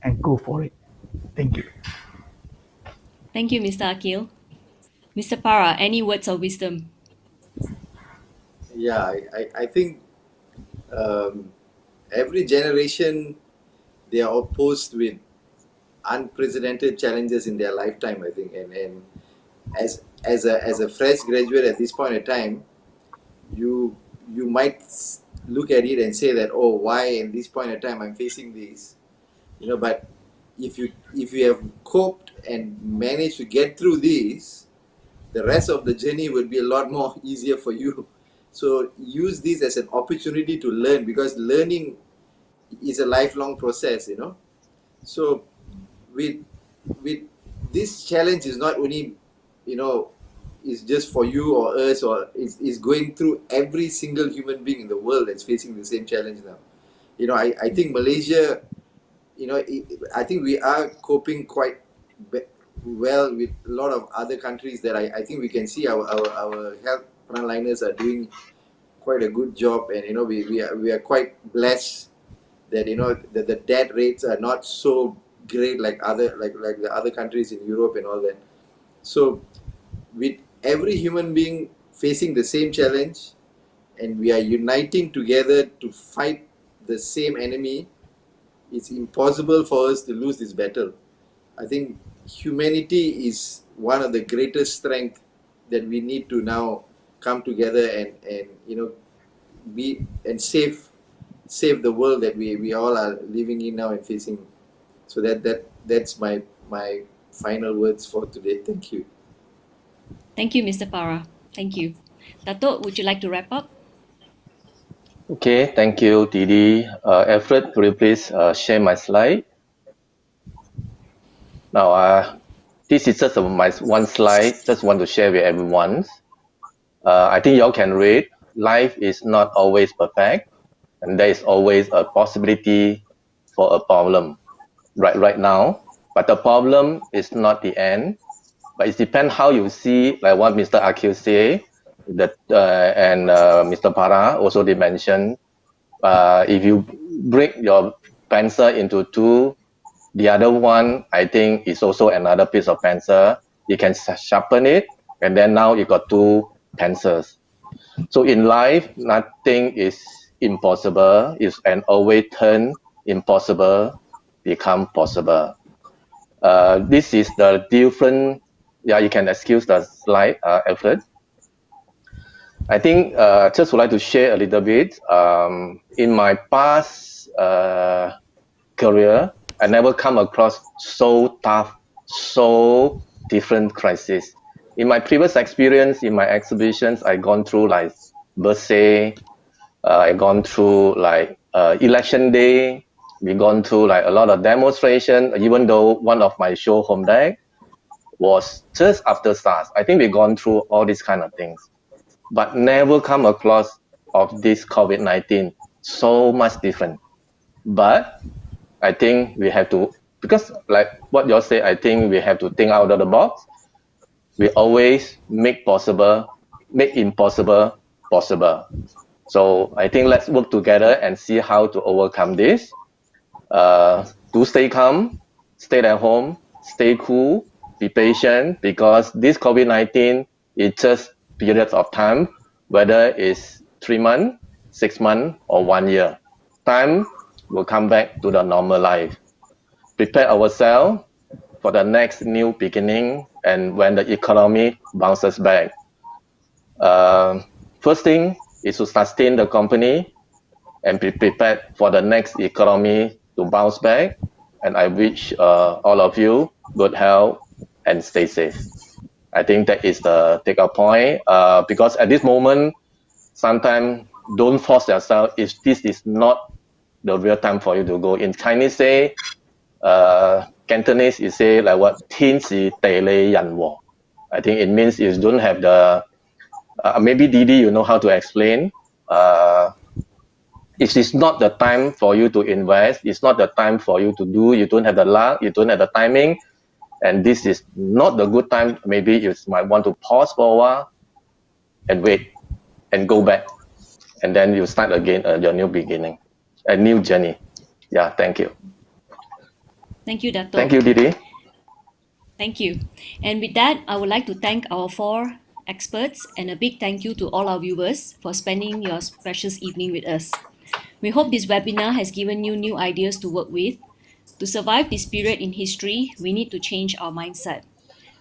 and go for it. Thank you. Thank you, Mr. Akil. Mr. Para, any words of wisdom? Yeah, I think every generation, they are opposed with unprecedented challenges in their lifetime, I think. And as a fresh graduate at this point in time, you might look at it and say that, oh, why in this point in time I'm facing this, but if you have coped and managed to get through this, the rest of the journey will be a lot more easier for you. So use this as an opportunity to learn, because learning is a lifelong process. So with this challenge is not only is just for you or us, or is going through every single human being in the world that's facing the same challenge now. I think Malaysia, I think we are coping quite well with a lot of other countries that I think we can see our health frontliners are doing quite a good job, and we are quite blessed that that the death rates are not so great like the other countries in Europe and all that. So with every human being facing the same challenge, and we are uniting together to fight the same enemy, it's impossible for us to lose this battle. I think humanity is one of the greatest strength that we need to now come together and be and save the world that we all are living in now and facing. So that's my final words for today. Thank you. Thank you, Mr. Farah. Thank you. Dato', would you like to wrap up? Okay, thank you, Didi. Alfred, could you please share my slide? Now, this is just my one slide. Just want to share with everyone. I think y'all can read. Life is not always perfect, and there is always a possibility for a problem right now. But the problem is not the end. But it depends how you see, like what Mr. Akil say, that and Mr. Para also did mention. If you break your pencil into two, the other one I think is also another piece of pencil. You can sharpen it, and then now you got two pencils. So in life, nothing is impossible. It's an always turn impossible become possible. This is the different. Yeah, you can excuse the slide, Alfred. I think just would like to share a little bit. In my past career, I never come across so tough, so different crisis. In my previous experience, in my exhibitions, I gone through like birthday, I gone through like election day. We gone through like a lot of demonstration. Even though one of my show home deck was just after SARS, I think we gone through all these kind of things, but never come across of this COVID-19 so much different. But I think we have to, because like what you say, I think we have to think out of the box. We always make impossible possible. So I think let's work together and see how to overcome this. Do stay calm, stay at home, stay cool, be patient, because this COVID-19 is just periods of time, whether it's 3 months, 6 months, or 1 year. Time will come back to the normal life. Prepare ourselves for the next new beginning and when the economy bounces back. First thing is to sustain the company and be prepared for the next economy to bounce back. And I wish all of you good health and stay safe. I think that is the take-up point, because at this moment, sometimes don't force yourself if this is not the real time for you to go. In Chinese say, Cantonese is say like what, 天时地利人和. I think it means you don't have the, maybe Didi, you know how to explain. It is not the time for you to invest. It's not the time for you to do. You don't have the luck. You don't have the timing. And this is not the good time. Maybe you might want to pause for a while and wait and go back. And then you start again your new beginning, a new journey. Yeah, thank you. Thank you, Dato'. Thank you, Didi. Thank you. And with that, I would like to thank our 4 experts and a big thank you to all our viewers for spending your precious evening with us. We hope this webinar has given you new ideas to work with. To survive this period in history, we need to change our mindset.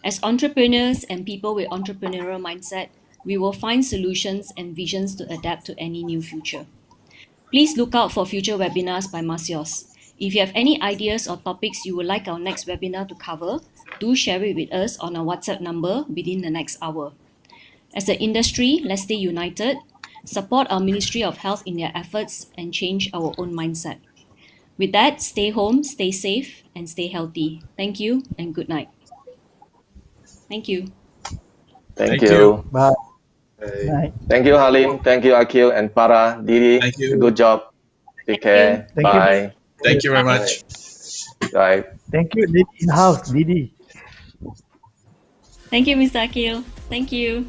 As entrepreneurs and people with entrepreneurial mindset, we will find solutions and visions to adapt to any new future. Please look out for future webinars by Masios. If you have any ideas or topics you would like our next webinar to cover, do share it with us on our WhatsApp number within the next hour. As an industry, let's stay united, support our Ministry of Health in their efforts, and change our own mindset. With that, stay home, stay safe, and stay healthy. Thank you and good night. Thank you. Thank Thank you. you. Bye. Bye. Night. Thank you, Halim. Thank you, Akil and Para. Didi, Thank you. good job. Take Thank care. Thank you. Bye. Thank you very Bye. much. Bye. Thank you, in house, Didi. Thank you, Mr. Akil. Thank you.